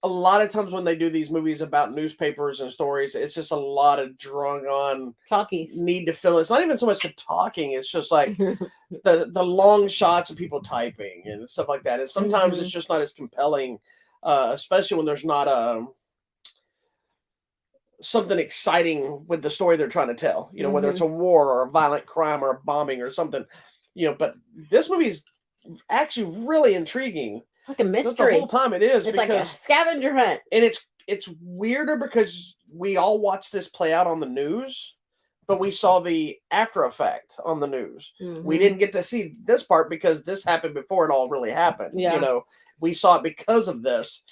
a lot of times when they do these movies about newspapers and stories, it's just a lot of drung on talkies. Need to fill. It's not even so much the talking. It's just like the long shots of people typing and stuff like that. And sometimes it's just not as compelling, especially when there's not something exciting with the story they're trying to tell. You know, whether it's a war or a violent crime or a bombing or something. You know, but this movie's actually really intriguing. It's like a mystery. The whole time it is. It's like a scavenger hunt. And it's weirder because we all watched this play out on the news, but we saw the after effect on the news. We didn't get to see this part because this happened before it all really happened. Yeah. You know, we saw it because of this.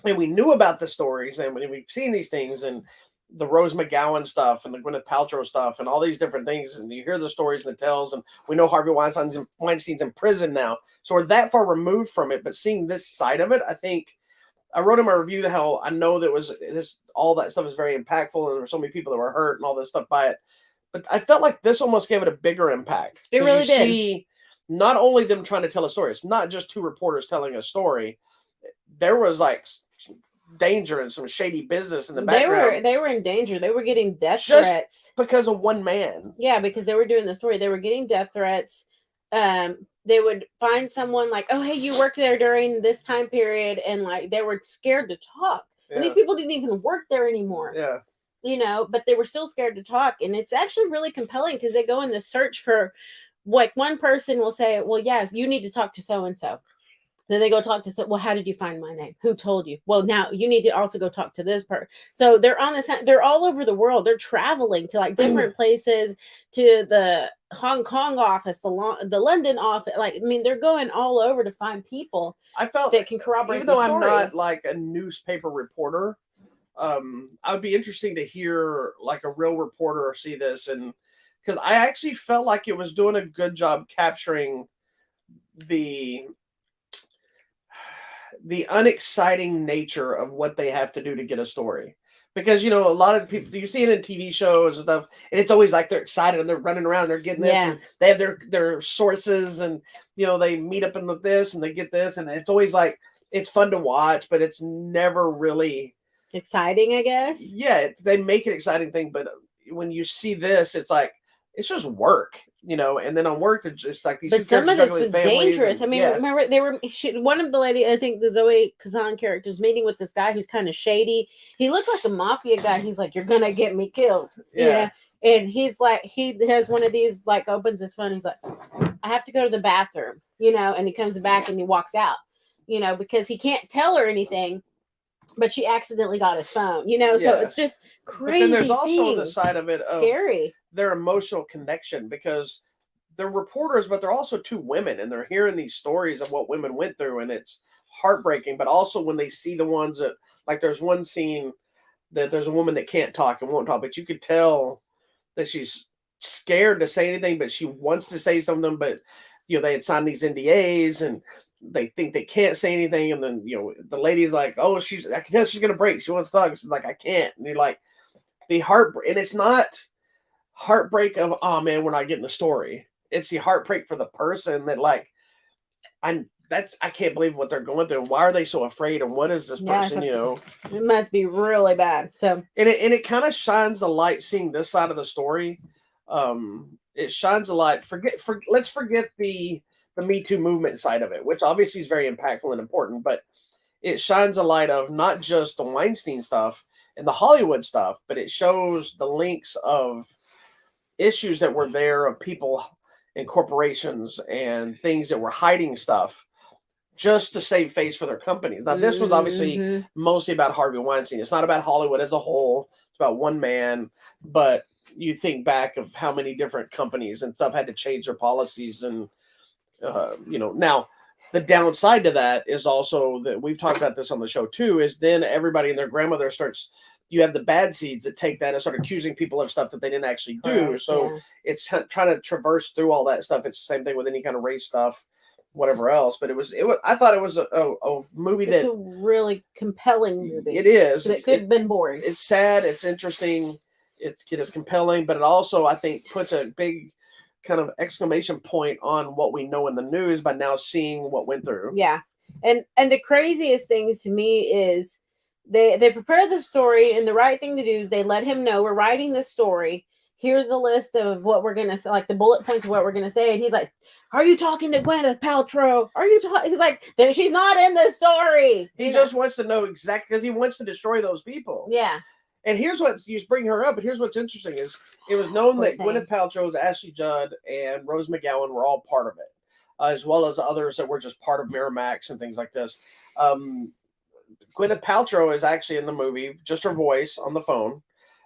And we knew about the stories, and we've seen these things, and the Rose McGowan stuff and the Gwyneth Paltrow stuff and all these different things. And you hear the stories and the tales, and we know Harvey Weinstein's in prison now. So we're that far removed from it, but seeing this side of it, I think I wrote in my review how I know that was this all that stuff is very impactful, and there were so many people that were hurt and all this stuff by it. But I felt like this almost gave it a bigger impact. It really did. See, not only them trying to tell a story, it's not just two reporters telling a story. There was like danger and some shady business in the background. They were in danger. They were getting death threats because of one man. Yeah, because they were doing the story. They were getting death threats. They would find someone like, oh, hey, you worked there during this time period, and like they were scared to talk. Yeah. And these people didn't even work there anymore. Yeah. You know, but they were still scared to talk. And it's actually really compelling because they go in the search for, like, one person will say, well, yes, you need to talk to so-and-so. Then they go talk to, well, how did you find my name? Who told you? Well, now you need to also go talk to this person. So they're on this, they're all over the world. They're traveling to like different places, to the Hong Kong office, the London office. Like, I mean, they're going all over to find people I felt that can corroborate. Even though I'm not like a newspaper reporter, I would be interesting to hear like a real reporter see this, and because I actually felt like it was doing a good job capturing the unexciting nature of what they have to do to get a story. Because, you know, a lot of people, you see it in TV shows and stuff, and it's always like they're excited and they're running around, they're getting this, and they have their sources, and, you know, they meet up in this and they get this, and it's always like, it's fun to watch, but it's never really exciting, I guess. Yeah, they make an exciting thing, but when you see this, it's like, it's just work. You know, and then on work, it's just like these. But some of this was dangerous. I mean, remember one of the lady, I think the Zoe Kazan character's meeting with this guy who's kind of shady. He looked like a mafia guy. He's like, "You're gonna get me killed." Yeah. And he's like, he has one of these, like, opens his phone. He's like, "I have to go to the bathroom," you know, and he comes back and he walks out, you know, because he can't tell her anything. But she accidentally got his phone, you know, so it's just crazy. But then there's also the side of it of scary. Their emotional connection, because they're reporters, but they're also two women, and they're hearing these stories of what women went through, and it's heartbreaking. But also when they see the ones that, like, there's one scene that there's a woman that can't talk and won't talk, but you could tell that she's scared to say anything, but she wants to say something. But, you know, they had signed these NDAs, and they think they can't say anything, and then, you know, the lady's like, oh, I can tell she's gonna break. She wants to talk. She's like, I can't. And you're like, the heartbreak, and it's not heartbreak of, oh man, we're not getting the story. It's the heartbreak for the person that, like, I can't believe what they're going through. Why are they so afraid? And what is this person? You know, it must be really bad. So, and it kind of shines the light seeing this side of the story. It shines a light. Let's forget the Me Too movement side of it, which obviously is very impactful and important, but it shines a light of not just the Weinstein stuff and the Hollywood stuff, but it shows the links of issues that were there of people and corporations and things that were hiding stuff just to save face for their companies. Now, this was obviously mostly about Harvey Weinstein. It's not about Hollywood as a whole. It's about one man, but you think back of how many different companies and stuff had to change their policies, and you know, now the downside to that is also that we've talked about this on the show too, is then everybody and their grandmother starts, you have the bad seeds that take that and start accusing people of stuff that they didn't actually do. So it's trying to traverse through all that stuff. It's the same thing with any kind of race stuff, whatever else. But it was I thought it was a movie it's a really compelling movie. It is. It could have been boring. It's sad. It's interesting. It is compelling, but it also, I think, puts a big kind of exclamation point on what we know in the news by now seeing what went through. Yeah. And the craziest things to me is they prepare the story, and the right thing to do is they let him know, we're writing this story. Here's a list of what we're going to say, like the bullet points of what we're going to say. And he's like, are you talking to Gwyneth Paltrow? Are you talking? He's like, she's not in the story. He just wants to know exactly, because he wants to destroy those people. Yeah. And here's what, you bring her up, but here's what's interesting is it was known that Gwyneth Paltrow, Ashley Judd, and Rose McGowan were all part of it, as well as others that were just part of Miramax and things like this. Gwyneth Paltrow is actually in the movie, just her voice on the phone.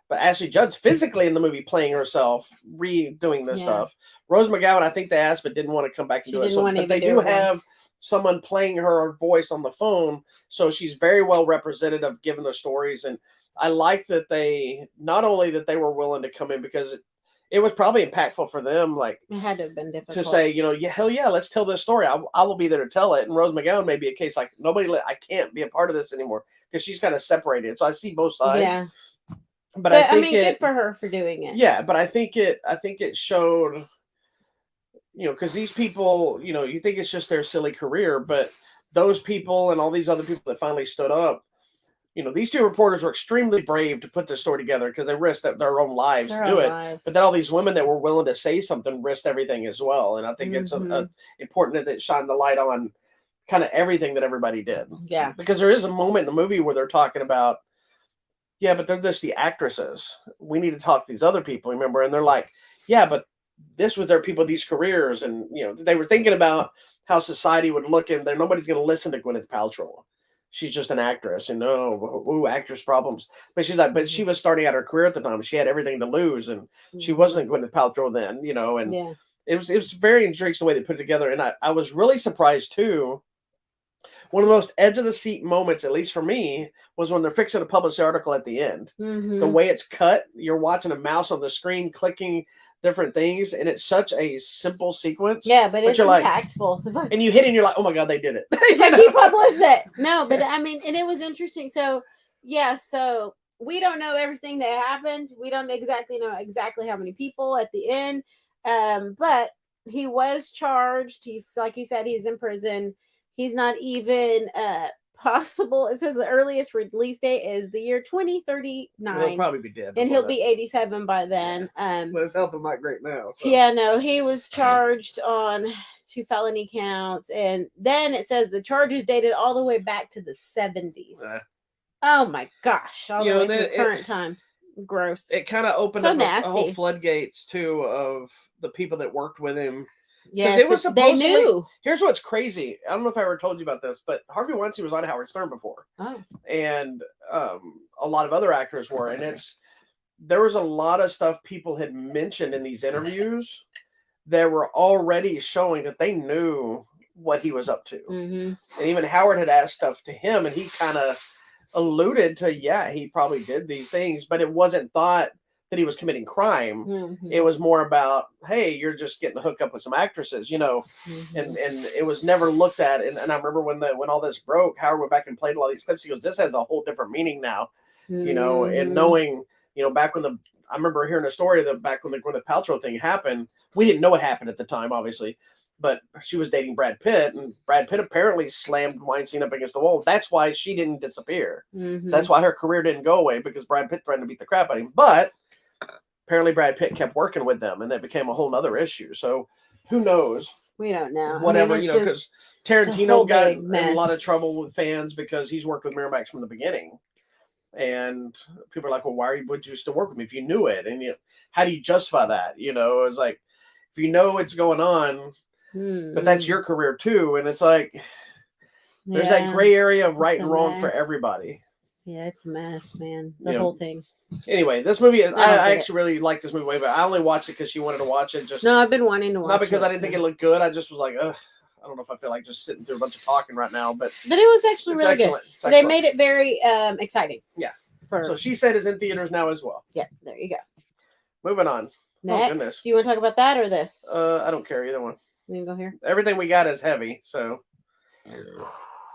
But Ashley Judd's physically in the movie playing herself, redoing this stuff. Rose McGowan, I think they asked, but didn't want to come back and do it. But they do have someone playing her voice on the phone, so she's very well representative given the stories. And I like that they, not only that they were willing to come in, because it was probably impactful for them. Like, it had to have been difficult to say, yeah, hell yeah, let's tell this story. I will be there to tell it. And Rose McGowan may be a case like I can't be a part of this anymore because she's kind of separated. So I see both sides. Yeah. But I think good for her for doing it. Yeah, but I think it showed, because these people, you think it's just their silly career, but those people and all these other people that finally stood up, these two reporters were extremely brave to put this story together because they risked their own lives to do it. But then all these women that were willing to say something risked everything as well. And I think it's important that it shined the light on kind of everything that everybody did. Yeah. Because there is a moment in the movie where they're talking about, yeah, but they're just the actresses. We need to talk to these other people, remember? And they're like, yeah, but this was their people, these careers. And, they were thinking about how society would look, and nobody's going to listen to Gwyneth Paltrow. She's just an actress, and actress problems. But she's like, but she was starting out her career at the time. She had everything to lose, and she wasn't Gwyneth Paltrow then, and it was very intriguing the way they put it together. And I was really surprised too. One of the most edge of the seat moments, at least for me, was when they're fixing to publish the article at the end. Mm-hmm. The way it's cut, you're watching a mouse on the screen clicking different things, and it's such a simple sequence. Yeah, but it's impactful. Like, and you hit it and you're like, oh my God, they did it. Like, he published it. No, but I mean, and it was interesting. So, so we don't know everything that happened. We don't know exactly how many people at the end. But he was charged. He's, like you said, he's in prison. He's not even possible. It says the earliest release date is the year 2039. He'll probably be dead. And he'll be 87 by then. But his health is not great now. So. Yeah, no, he was charged on 2 felony counts. And then it says the charges dated all the way back to the 70s. Oh my gosh. All the way to current times. Gross. It kind of opened up the whole floodgates, too, of the people that worked with him. Yes, it was they knew. Here's what's crazy. I don't know if I ever told you about this, but Harvey Weinstein was on Howard Stern before. Oh. And a lot of other actors were. And there was a lot of stuff people had mentioned in these interviews that were already showing that they knew what he was up to. Mm-hmm. And even Howard had asked stuff to him, and he kind of alluded to, he probably did these things, but it wasn't thought that he was committing crime. Mm-hmm. It was more about, hey, you're just getting hooked up with some actresses, mm-hmm. and it was never looked at. And I remember when all this broke, Howard went back and played a lot of these clips. He goes, this has a whole different meaning now, mm-hmm. and knowing, back when I remember hearing a story that back when the Gwyneth Paltrow thing happened, we didn't know what happened at the time, obviously, but she was dating Brad Pitt, and Brad Pitt apparently slammed Weinstein up against the wall. That's why she didn't disappear. Mm-hmm. That's why her career didn't go away, because Brad Pitt threatened to beat the crap out of him. But apparently Brad Pitt kept working with them, and that became a whole nother issue. So who knows? We don't know. Whatever, because Tarantino got in a lot of trouble with fans because he's worked with Miramax from the beginning. And people are like, well, why would you still work with me if you knew it? And how do you justify that? It's like, if you know it's going on, but that's your career too. And it's like, there's that gray area of right and wrong for everybody. Yeah, it's a mess, man. The whole thing. Anyway, this movie, I actually really liked this movie way, but I only watched it because she wanted to watch it. No, I've been wanting to watch it. Not because I didn't think it looked good. I just was like, ugh, I don't know if I feel like just sitting through a bunch of talking right now. But it was actually really good. They made it very exciting. Yeah. So She Said is in theaters now as well. Yeah, there you go. Moving on. Next, do you want to talk about that or this? I don't care, either one. You can go here. Everything we got is heavy, so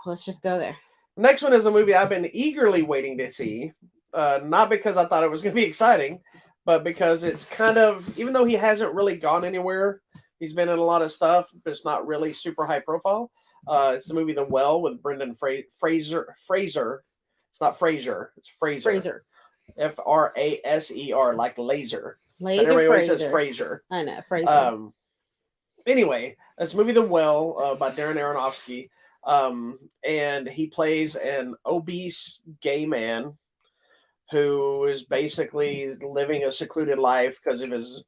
let's just go there. Next one is a movie I've been eagerly waiting to see. Not because I thought it was going to be exciting, but because it's kind of, even though he hasn't really gone anywhere, he's been in a lot of stuff, but it's not really super high profile. It's the movie The Well with Brendan Fraser. It's not Fraser. It's Fraser. Fraser, like laser. Everybody always says Fraser. I know, Fraser. Anyway, it's a movie The Well by Darren Aronofsky. And he plays an obese gay man who is basically living a secluded life because of his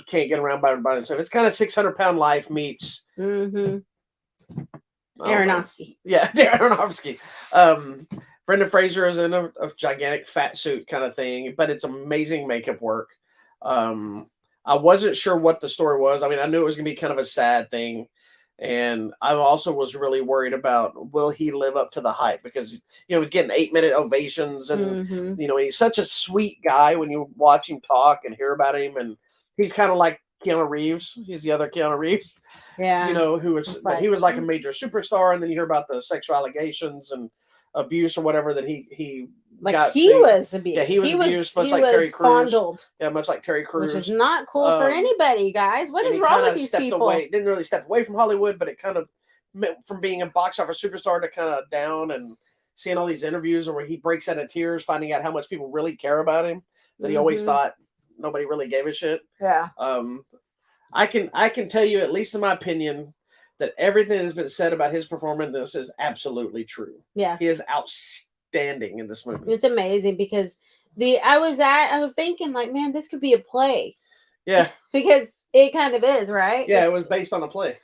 can't get around by himself. It's kind of 600-pound life meets Aronofsky. Yeah, Darren Aronofsky. Brendan Fraser is in a gigantic fat suit kind of thing, but it's amazing makeup work. I wasn't sure what the story was. I mean, I knew it was going to be kind of a sad thing. And I also was really worried about, will he live up to the hype? Because, he's getting 8-minute ovations and, he's such a sweet guy when you watch him talk and hear about him. And he's kind of like Keanu Reeves. He's the other Keanu Reeves. Yeah. You know, he was like a major superstar, and then you hear about the sexual allegations and abuse or whatever that he was abused. Yeah, he was abused, much like Terry Crews. Fondled. Yeah, much like Terry Crews. Which is not cool for anybody, guys. What is wrong with these people? Didn't really step away from Hollywood, but it kind of from being a box office superstar to kind of down, and seeing all these interviews where he breaks out in tears, finding out how much people really care about him, that he always thought nobody really gave a shit. Yeah. I can tell you, at least in my opinion, that everything that's been said about his performance is absolutely true. Yeah. He is outstanding in this movie. It's amazing because I was thinking like, man, this could be a play. Yeah. Because it kind of is, right? Yeah, it was based on a play.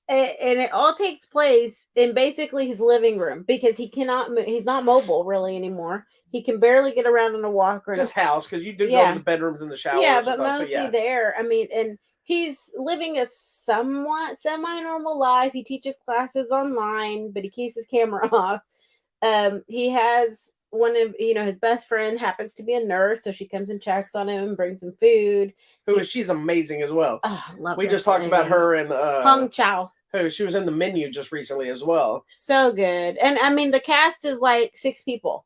And it all takes place in basically his living room because he's not mobile really anymore. He can barely get around on a walker. Just house, because you do go to the bedrooms and the showers. Yeah, but mostly there. I mean, and he's living a somewhat semi-normal life. He teaches classes online, but he keeps his camera off. He has one of his best friend happens to be a nurse, so she comes and checks on him, brings him food. She's amazing as well. Oh, love we just talked about her and Hong Chow. She was in The Menu just recently as well. So good. And I mean, the cast is like 6 people.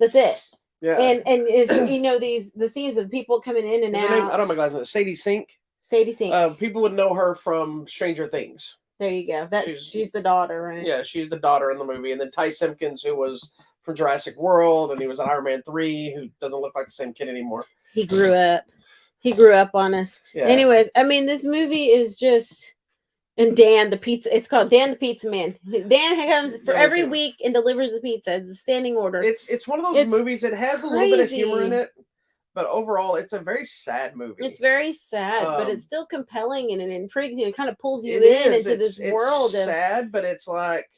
That's it. Yeah. And it's the scenes of people coming in and out. I don't know my guy's name. Sadie Sink. Sadie Sink. People would know her from Stranger Things. There you go. She's the daughter, right? Yeah, she's the daughter in the movie. And then Ty Simpkins, who was from Jurassic World, and he was in Iron Man 3, who doesn't look like the same kid anymore. He grew up. He grew up on us. Yeah. Anyways, I mean, this movie is just... And Dan, the pizza, it's called Dan the Pizza Man. Dan comes for every week and delivers the pizza. It's a standing order. It's one of those movies that has a little bit of humor in it, but overall, it's a very sad movie. It's very sad, but it's still compelling and it intrigues you. It kind of pulls you into this world. It's sad, but it's like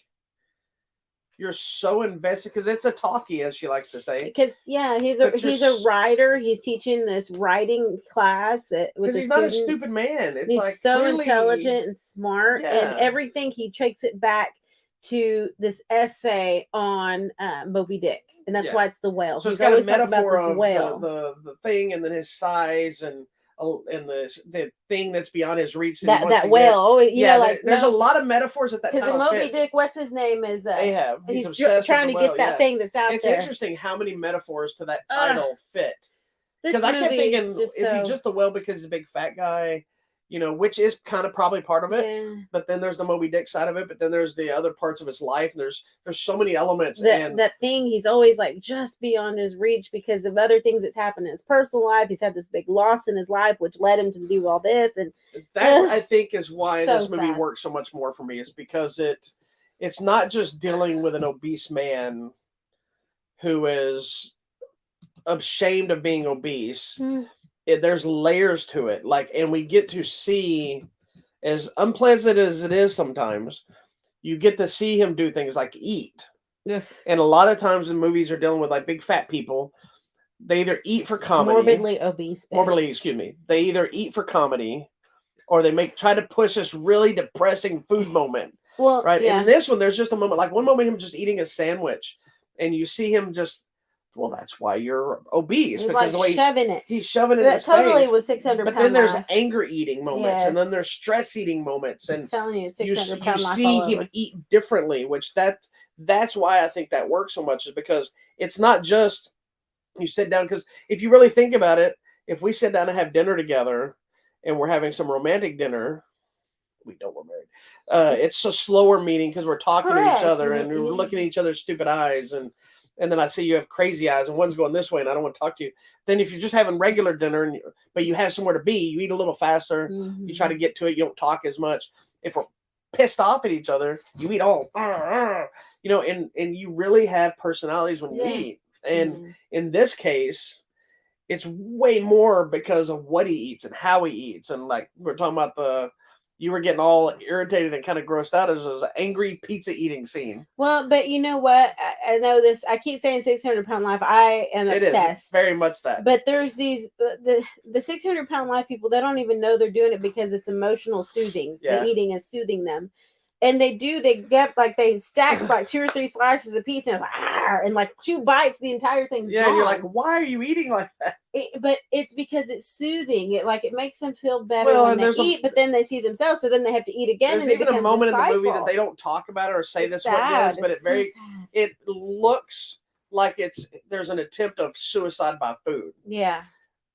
you're so invested because it's a talkie, as she likes to say. Because he's a writer. He's teaching this writing class with he's not a stupid man. It's he's like so clearly intelligent and smart, and everything he takes it back to this essay on Moby Dick, and that's why it's the whale. So he's got a metaphor of the thing, and then his size and the thing that's beyond his reach. That whale. There's a lot of metaphors that because Moby Dick, what's his name is Ahab. He's trying to get that thing that's out there. It's interesting how many metaphors to that title fit. Because I kept thinking, is he just the whale because he's a big fat guy? Which is kind of probably part of it. Yeah. But then there's the Moby Dick side of it. But then there's the other parts of his life. There's so many elements. That thing, he's always like just beyond his reach because of other things that's happened in his personal life. He's had this big loss in his life, which led him to do all this. And that I think is why this movie works so much more for me, is because it's not just dealing with an obese man who is ashamed of being obese. There's layers to it, and we get to see, as unpleasant as it is sometimes, you get to see him do things like eat. And a lot of times when movies are dealing with like big fat people, they either eat for comedy, they either eat for comedy, or they try to push this really depressing food moment. Well, right. And in this one, there's just a moment, like one moment him just eating a sandwich, and you see him just. Well, that's why you're obese. He's because the way he's shoving it in his totally face. Was 600 But then there's anger eating moments, and then there's stress eating moments, and I'm telling you, 600 pound you life see him eat differently, which that's why I think that works so much, is because it's not just you sit down. Because if you really think about it, if we sit down and have dinner together, and we're having some romantic dinner. We know we're married. It's a slower meeting because we're talking to each other and we're looking at each other's stupid eyes, and then I see you have crazy eyes and one's going this way and I don't want to talk to you. Then if you're just having regular dinner but you have somewhere to be, you eat a little faster. Mm-hmm. You try to get to it. You don't talk as much. If we're pissed off at each other, you eat all, and you really have personalities when you eat. And in this case, it's way more because of what he eats and how he eats. And like we're talking about you were getting all irritated and kind of grossed out as an angry pizza eating scene. Well, but you know what? I know this. I keep saying 600 pound life. I am obsessed. It's very much that. But there's these the 600 pound life people. They don't even know they're doing it because it's emotional soothing. Yeah. The eating is soothing them. And they get like they stack like 2 or 3 slices of pizza, and it's like, and like 2 bites, the entire thing's gone. And you're like, why are you eating like that? But it's because it's soothing. It makes them feel better when they eat, but then they see themselves, so then they have to eat again. There's even a moment in the movie that they don't talk about it or say this what it is, but it looks like there's an attempt of suicide by food. Yeah.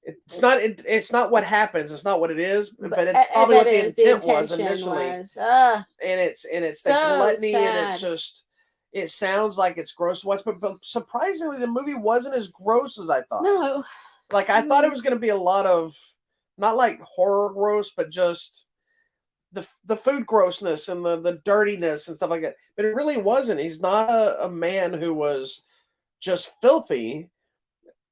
It's not what happens. It's not what it is, but it's probably what the intent was initially. And it's so the gluttony, sad. And it's just, it sounds like it's gross to watch, but surprisingly, the movie wasn't as gross as I thought. No. Like, I thought it was going to be a lot of, not like horror gross, but just the food grossness and the dirtiness and stuff like that. But it really wasn't. He's not a man who was just filthy.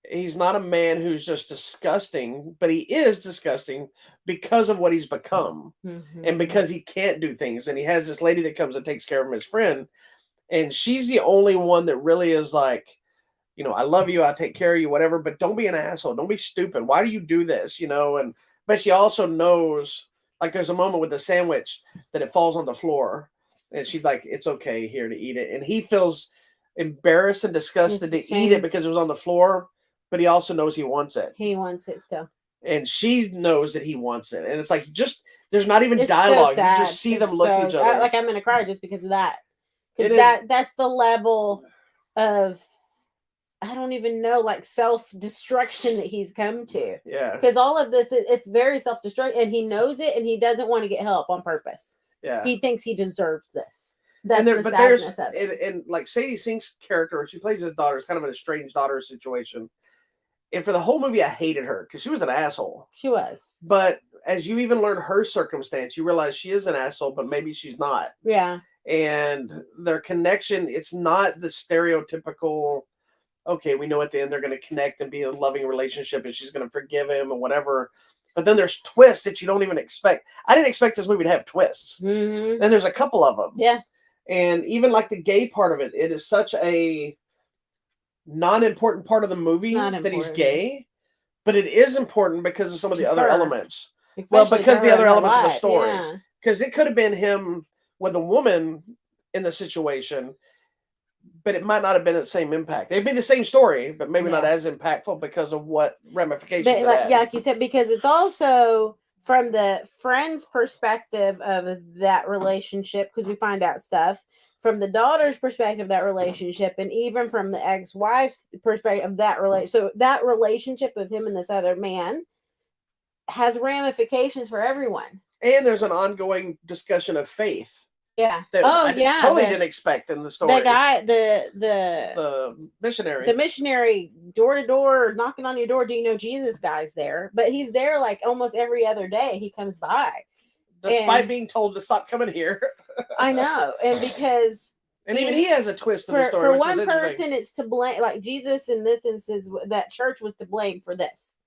He's not a man who's just disgusting, but he is disgusting because of what he's become and because he can't do things. And he has this lady that comes and takes care of him, his friend. And she's the only one that really is like, I love you. I'll take care of you, whatever, but don't be an asshole. Don't be stupid. Why do you do this? But she also knows, like, there's a moment with the sandwich that it falls on the floor and she's like, it's okay here to eat it. And he feels embarrassed and disgusted to eat it because it was on the floor. But he also knows he wants it. He wants it still. And she knows that he wants it. And it's like, there's not even dialogue. So you just see them look at each other. I'm going to cry just because of that. Because that's the level of, I don't even know, like self-destruction that he's come to. Yeah. Because all of this, it's very self-destructive. And he knows it and he doesn't want to get help on purpose. Yeah. He thinks he deserves this. That's and the sadness of it. And like Sadie Sink's character, she plays his daughter, it's kind of an estranged daughter situation. And for the whole movie, I hated her because she was an asshole. She was. But as you even learn her circumstance, you realize she is an asshole, but maybe she's not. Yeah. And their connection, it's not the stereotypical, okay, we know at the end they're going to connect and be a loving relationship and she's going to forgive him and whatever. But then there's twists that you don't even expect. I didn't expect this movie to have twists. And there's a couple of them. Yeah. And even like the gay part of it, it is such a non-important part of the movie that he's gay, but it is important because of some of the other elements. Well, because the other elements of the story. Because it could have been him with a woman in the situation, but it might not have been the same impact. It'd be the same story, but maybe not as impactful because of what ramifications it had. Yeah, like you said, because it's also from the friend's perspective of that relationship, because we find out stuff. From the daughter's perspective of that relationship, and even from the ex-wife's perspective of that relationship. So that relationship of him and this other man has ramifications for everyone. And there's an ongoing discussion of faith. Yeah. That I totally didn't expect in the story. The guy, the missionary. The missionary, door to door, knocking on your door. Do you know Jesus? Guy's there, but he's there like almost every other day. He comes by. Despite being told to stop coming here. I know. And because... And even he has a twist to the story. For one person, it's to blame. Like Jesus, in this instance, that church was to blame for this.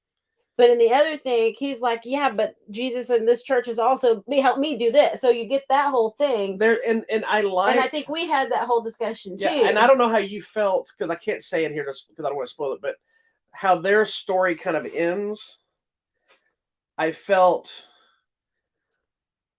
But in the other thing, he's like, yeah, but Jesus and this church is also help me do this. So you get that whole thing. There and I like... And I think we had that whole discussion too. Yeah, and I don't know how you felt, because I can't say it here because I don't want to spoil it, but how their story kind of ends.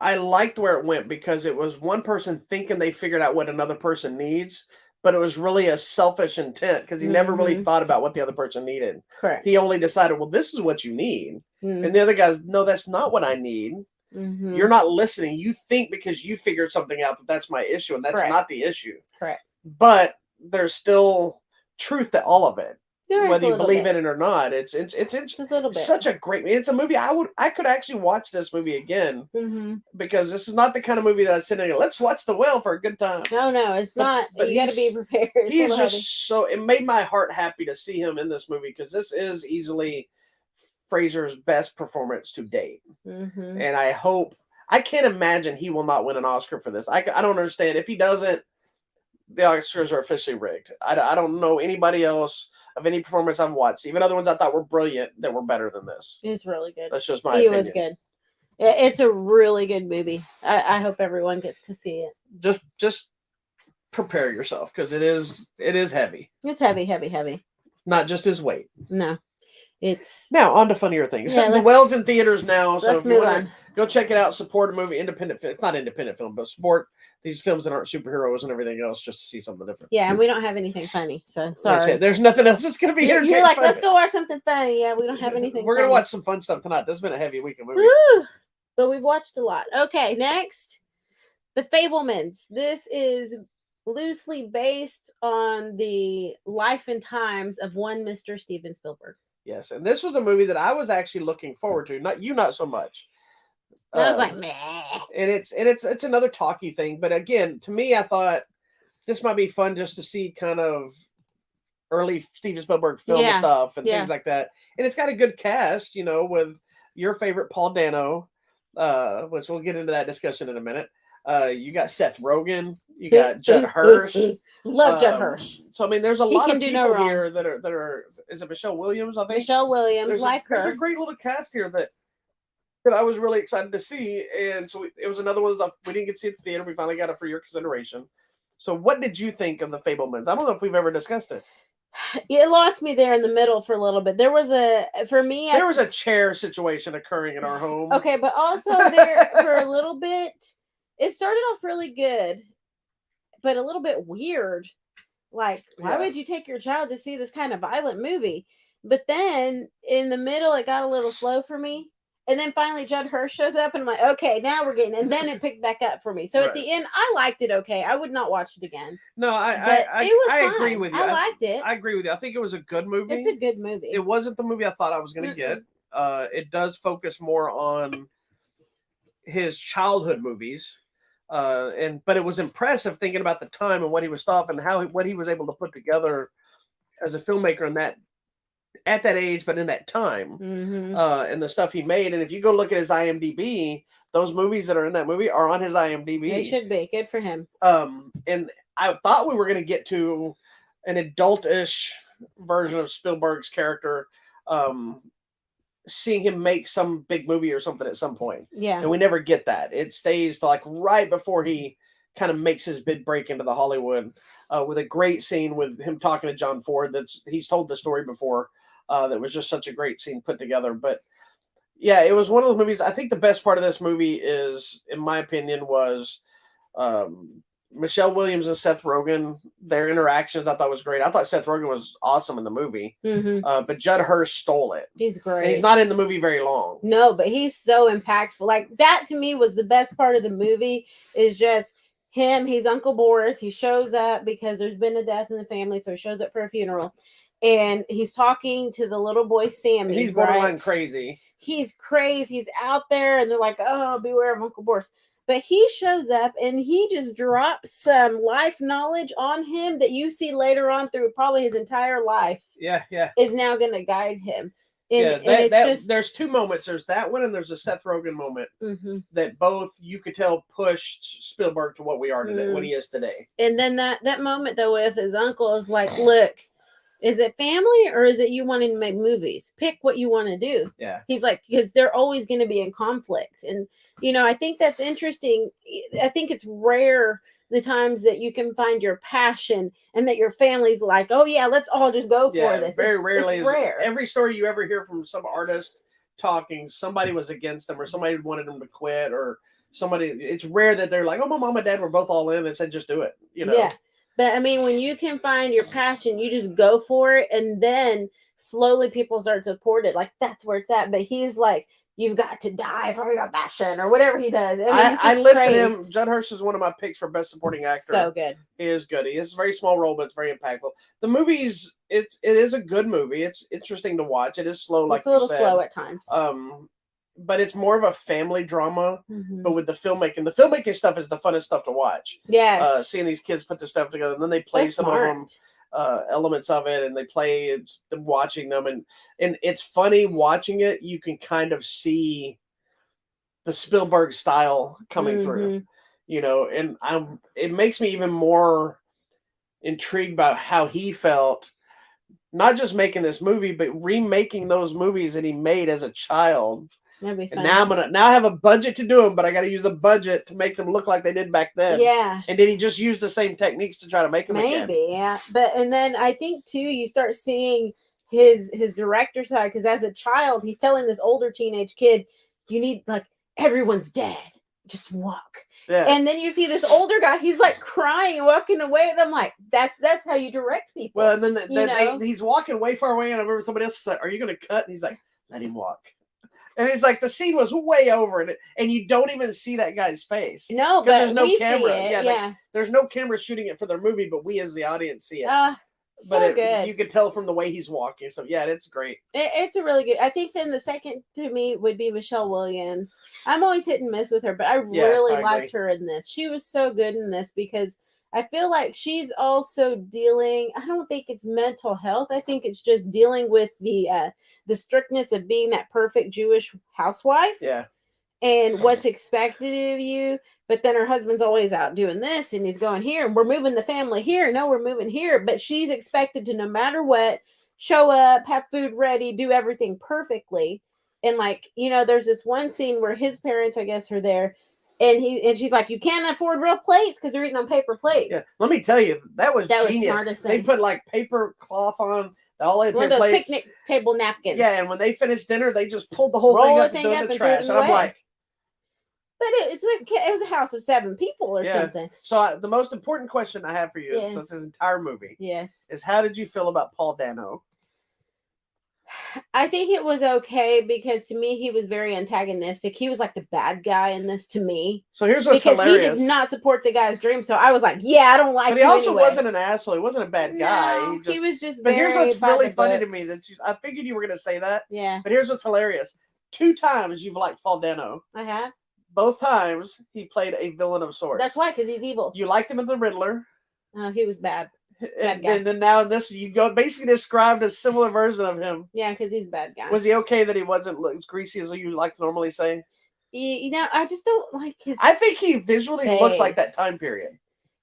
I liked where it went because it was one person thinking they figured out what another person needs, but it was really a selfish intent because he never really thought about what the other person needed. Correct. He only decided, well, this is what you need. And the other guy's, no, that's not what I need. You're not listening. You think because you figured something out that's my issue, and that's not the issue. Correct. But there's still truth to all of it. Whether you believe in it or not, it's a little bit. Such a great movie. It's a movie I could actually watch this movie again because this is not the kind of movie that I sit there and go, let's watch The Whale for a good time. No, it's not. But you got to be prepared. He's just so. It made my heart happy to see him in this movie because this is easily Fraser's best performance to date, and I can't imagine he will not win an Oscar for this. I don't understand if he doesn't. The Oscars are officially rigged. I don't know anybody else of any performance I've watched, even other ones I thought were brilliant, that were better than this. It's really good. That's just my opinion. He was good. It's a really good movie. I hope everyone gets to see it. Just prepare yourself because it is heavy. It's heavy. Not just his weight. No. It's now on to funnier things. Yeah, The Well's in theaters now, so let's if you move want to on. go check it out, support a movie, independent. It's not independent film, but support these films that aren't superheroes and everything else, just to see something different. Yeah, and we don't have anything funny, so That's sorry. it. There's nothing else that's going to be entertaining. You're like, let's go watch something funny. Yeah, we don't have anything. We're going to funny. watch some fun stuff tonight. This has been a heavy week of movies. Woo! But we've watched a lot. Okay, next, The Fabelmans. This is loosely based on the life and times of one Mr. Steven Spielberg. Yes, and this was a movie that I was actually looking forward to. Not so much. I was like, meh. And it's another talky thing, but again, to me, I thought this might be fun just to see kind of early Steven Spielberg film stuff and things like that. And it's got a good cast, with your favorite Paul Dano, which we'll get into that discussion in a minute. You got Seth Rogen, you got Judd Hirsch. Love Judd Hirsch. So I mean, there's a lot of people here that are. Is it Michelle Williams? I think Michelle Williams. There's a great little cast here that I was really excited to see, and so it was another one that we didn't get to see at the theater. We finally got it for your consideration. So, what did you think of The Fabelmans? I don't know if we've ever discussed it. It lost me there in the middle for a little bit. There was a chair situation occurring in our home. Okay, but also there for a little bit, it started off really good, but a little bit weird. Like, why would you take your child to see this kind of violent movie? But then in the middle, it got a little slow for me. And then finally Judd Hirsch shows up and I'm like, okay, now we're getting, and then it picked back up for me. So at the end, I liked it okay. I would not watch it again. No, I agree with you. I liked it. I agree with you. I think it was a good movie. It's a good movie. It wasn't the movie I thought I was going to get. It does focus more on his childhood movies. But it was impressive thinking about the time and what he was stuff and what he was able to put together as a filmmaker in that at that age, but in that time, and the stuff he made. And if you go look at his IMDb, those movies that are in that movie are on his IMDb. They should be. Good for him. And I thought we were going to get to an adult-ish version of Spielberg's character, seeing him make some big movie or something at some point. Yeah. And we never get that. It stays to like right before he kind of makes his big break into the Hollywood, with a great scene with him talking to John Ford. He's told the story before. That was just such a great scene put together. But yeah, it was one of those movies. I think the best part of this movie is, in my opinion, was Michelle Williams and Seth Rogen. Their interactions I thought was great. I thought Seth Rogen was awesome in the movie. But Judd Hirsch stole it. He's great. And he's not in the movie very long. No, but he's so impactful. Like, that to me was the best part of the movie, is just him. He's Uncle Boris. He shows up because there's been a death in the family, so he shows up for a funeral. And he's talking to the little boy Sammy. He's borderline crazy. He's crazy. He's out there, and they're like, "Oh, beware of Uncle Boris." But he shows up, and he just drops some life knowledge on him that you see later on through probably his entire life. Yeah. Is now going to guide him. And, there's two moments. There's that one, and there's a Seth Rogen moment that both you could tell pushed Spielberg to what we are today, what he is today. And then that moment though with his uncle is like, look. Is it family or is it you wanting to make movies? Pick what you want to do. Yeah. He's like, because they're always going to be in conflict. And, I think that's interesting. I think it's rare the times that you can find your passion and that your family's like, oh yeah, let's all just go for this. Very rarely. It's rare. Every story you ever hear from some artist talking, somebody was against them or somebody wanted them to quit or somebody, it's rare that they're like, oh, my mom and dad were both all in and said, just do it. Yeah. But I mean, when you can find your passion, you just go for it. And then slowly people start to support it. Like, that's where it's at. But he's like, you've got to die for your passion or whatever he does. I listed him. Judd Hirsch is one of my picks for best supporting actor. So good. He is good. He has a very small role, but it's very impactful. The movie's, it is a good movie. It's interesting to watch. It is slow, like you said. It's a little slow at times. But it's more of a family drama, but with the filmmaking. The filmmaking stuff is the funnest stuff to watch. Yes. Seeing these kids put this stuff together, and then they play some of them, elements of it, and they play them watching them. And it's funny watching it. You can kind of see the Spielberg style coming through, and it makes me even more intrigued about how he felt, not just making this movie, but remaking those movies that he made as a child. That'd be fun. And now I have a budget to do them, but I got to use a budget to make them look like they did back then. Yeah. And did he just use the same techniques to try to make them again? Maybe, yeah. And then I think too, you start seeing his director side, because as a child, he's telling this older teenage kid, you need, like, everyone's dead. Just walk. Yeah. And then you see this older guy, he's like crying, walking away, and I'm like, that's how you direct people. Well, and then he's walking way far away, and I remember somebody else said, "Are you going to cut?" And he's like, "Let him walk." And it's like the scene was way over, and you don't even see that guy's face. No, but there's no camera. Yeah, like, there's no camera shooting it for their movie, but we as the audience see it. But good. You could tell from the way he's walking. So yeah, it's great. It's a really good. I think then the second to me would be Michelle Williams. I'm always hit and miss with her, but I really liked her in this. She was so good in this because I feel like she's also dealing. I don't think it's mental health. I think it's just dealing with the strictness of being that perfect Jewish housewife. Yeah. And what's expected of you, but then her husband's always out doing this, and he's going here, and we're moving the family here. No, we're moving here, but she's expected to, no matter what, show up, have food ready, do everything perfectly. And like, there's this one scene where his parents, I guess, are there, and she's like, you can't afford real plates because they're eating on paper plates. Yeah, let me tell you, that was genius. Smartest thing. They put like paper cloth on. All one of those plates. Picnic table napkins. Yeah, and when they finished dinner, they just pulled the whole thing up and threw it in the trash. And I'm like. But it was a house of 7 people or something. So the most important question I have for you this entire movie is how did you feel about Paul Dano? I think it was okay because to me he was very antagonistic. He was like the bad guy in this to me. So here's what's hilarious. Because he did not support the guy's dream. So I was like, yeah, I don't like him. But he also wasn't an asshole. He wasn't a bad guy. No, he was just But here's what's really funny to me. I figured you were going to say that. Yeah. But here's what's hilarious. 2 times you've liked Paul Dano. I have. Both times he played a villain of sorts. That's why, because he's evil. You liked him as the Riddler. Oh, he was bad. And then now in this, you go basically described a similar version of him. Yeah, because he's a bad guy. Was he okay that he wasn't as greasy as you like to normally say? I just don't like his. I think he visually looks like that time period.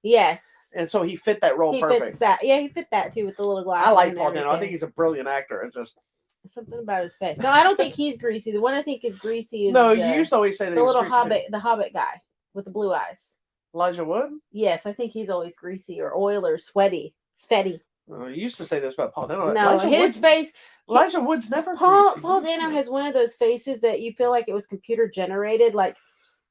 Yes. And so he fit that role perfect. Fits that. Yeah, he fit that too with the little glasses. I like Paul Dano. I think he's a brilliant actor. It's just something about his face. No, I don't think he's greasy. The one I think is greasy is you used to always say that the little Hobbit, the Hobbit guy with the blue eyes. Elijah Wood? Yes, I think he's always greasy or oily or sweaty. You used to say this about Paul Dano. No, his face. Elijah Wood's never greasy. Paul Dano has one of those faces that you feel like it was computer generated, like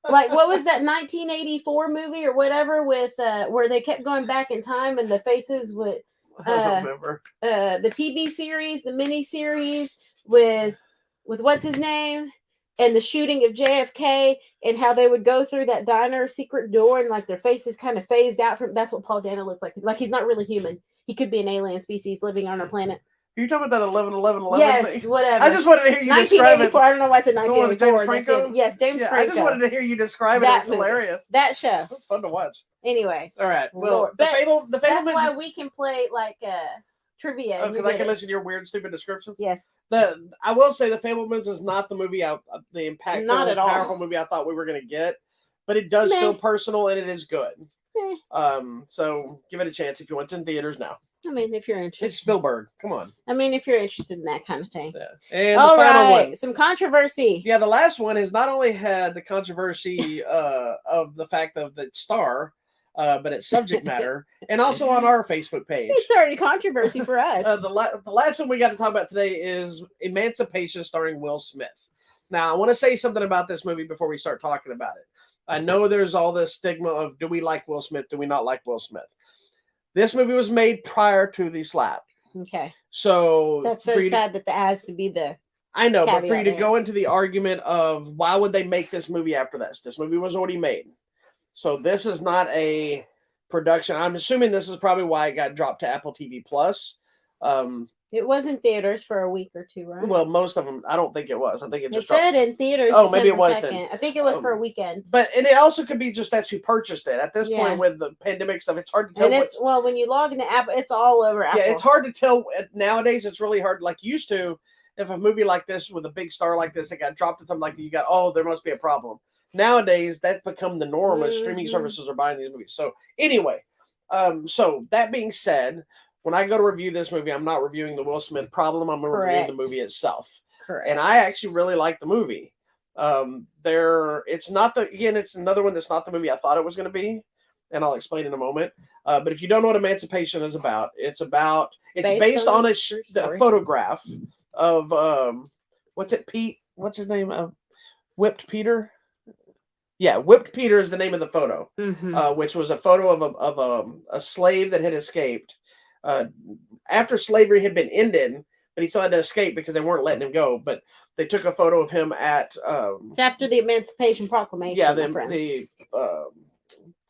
what was that 1984 movie or whatever with where they kept going back in time and the faces would. I don't remember. The TV series, the mini series with what's his name, and the shooting of JFK, and how they would go through that diner secret door and like their faces kind of phased out from. That's what Paul Dano looks like. Like he's not really human. He could be an alien species living on our planet. Are you talking about that 11.11.11 yes, thing? Whatever. I just wanted to hear you describe it. I don't know why I said 1984. James Franco? Yes, James Franco. I just wanted to hear you describe it. It's hilarious. That show. It's fun to watch. Anyways. All right. Well, the Fabelmans. That's why we can play like trivia. Oh, because I can listen to your weird, stupid descriptions? Yes. I will say The Fabelmans is not the movie, the impactful, not at all. powerful movie I thought we were going to get. But it does feel personal and it is good. So give it a chance if you want. It's in theaters now. I mean, if you're interested. It's Spielberg. Come on. I mean, if you're interested in that kind of thing. Yeah. And all right. Some controversy. Yeah, the last one has not only had the controversy of the fact of the star, but its subject matter, and also on our Facebook page. It started controversy for us. The last one we got to talk about today is Emancipation starring Will Smith. Now, I want to say something about this movie before we start talking about it. I know there's all this stigma of do we like Will Smith? Do we not like Will Smith? This movie was made prior to the slap. Okay. So that's so sad that has to be the. I know, but for you to go into the argument of why would they make this movie after this? This movie was already made. So this is not a production. I'm assuming this is probably why it got dropped to Apple TV Plus. It was in theaters for a week or two, right? Well, most of them, I don't think it was. I think it just said in theaters. Oh, maybe it was then. I think it was for a weekend. And it also could be just that's who purchased it. At this point with the pandemic stuff, it's hard to tell. And when you log into Apple, it's all over Apple. Yeah, it's hard to tell. Nowadays, it's really hard. Like used to, if a movie like this with a big star like this, it got dropped to something like that, you got, there must be a problem. Nowadays, that's become the norm as streaming services are buying these movies. So anyway, so that being said, when I go to review this movie, I'm not reviewing the Will Smith problem. I'm reviewing the movie itself. Correct. And I actually really like the movie. It's another one that's not the movie I thought it was going to be. and I'll explain in a moment. But if you don't know what Emancipation is about, it's based on a photograph of what's it, Pete? What's his name? Whipped Peter. Yeah, Whipped Peter is the name of the photo, which was a photo of a slave that had escaped after slavery had been ended, but he still had to escape because they weren't letting him go. But they took a photo of him at it's after the Emancipation Proclamation. Yeah, the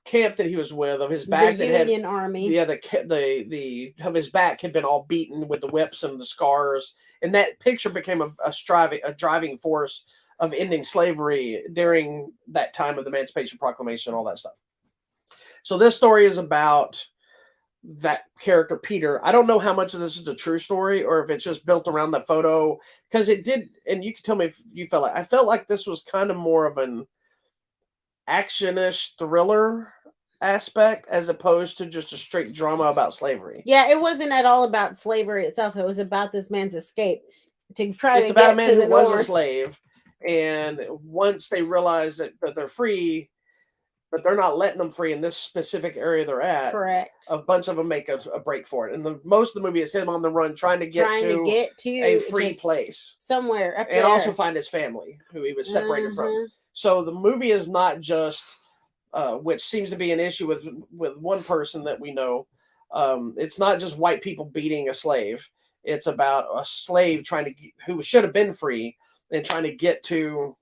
camp that he was with, of his back, the Union Army. Yeah, the of his back had been all beaten with the whips and the scars, and that picture became a driving force of ending slavery during that time of the Emancipation Proclamation, all that stuff. So this story is about that character, Peter. I don't know how much of this is a true story or if it's just built around the photo, because it did, and you can tell me if you felt like, I felt like this was kind of more of an action-ish thriller aspect as opposed to just a straight drama about slavery. Yeah, it wasn't at all about slavery itself. It was about this man's escape to try it's to about get a man to who the was north. A slave, and once they realize that they're free, but they're not letting them free in this specific area they're at. Correct. A bunch of them make a break for it, and most of the movie is him on the run trying to get to a free place somewhere up and there. also find his family who he was separated from. So the movie is not just, which seems to be an issue with one person that we know. It's not just white people beating a slave. It's about a slave who should have been free and trying to get to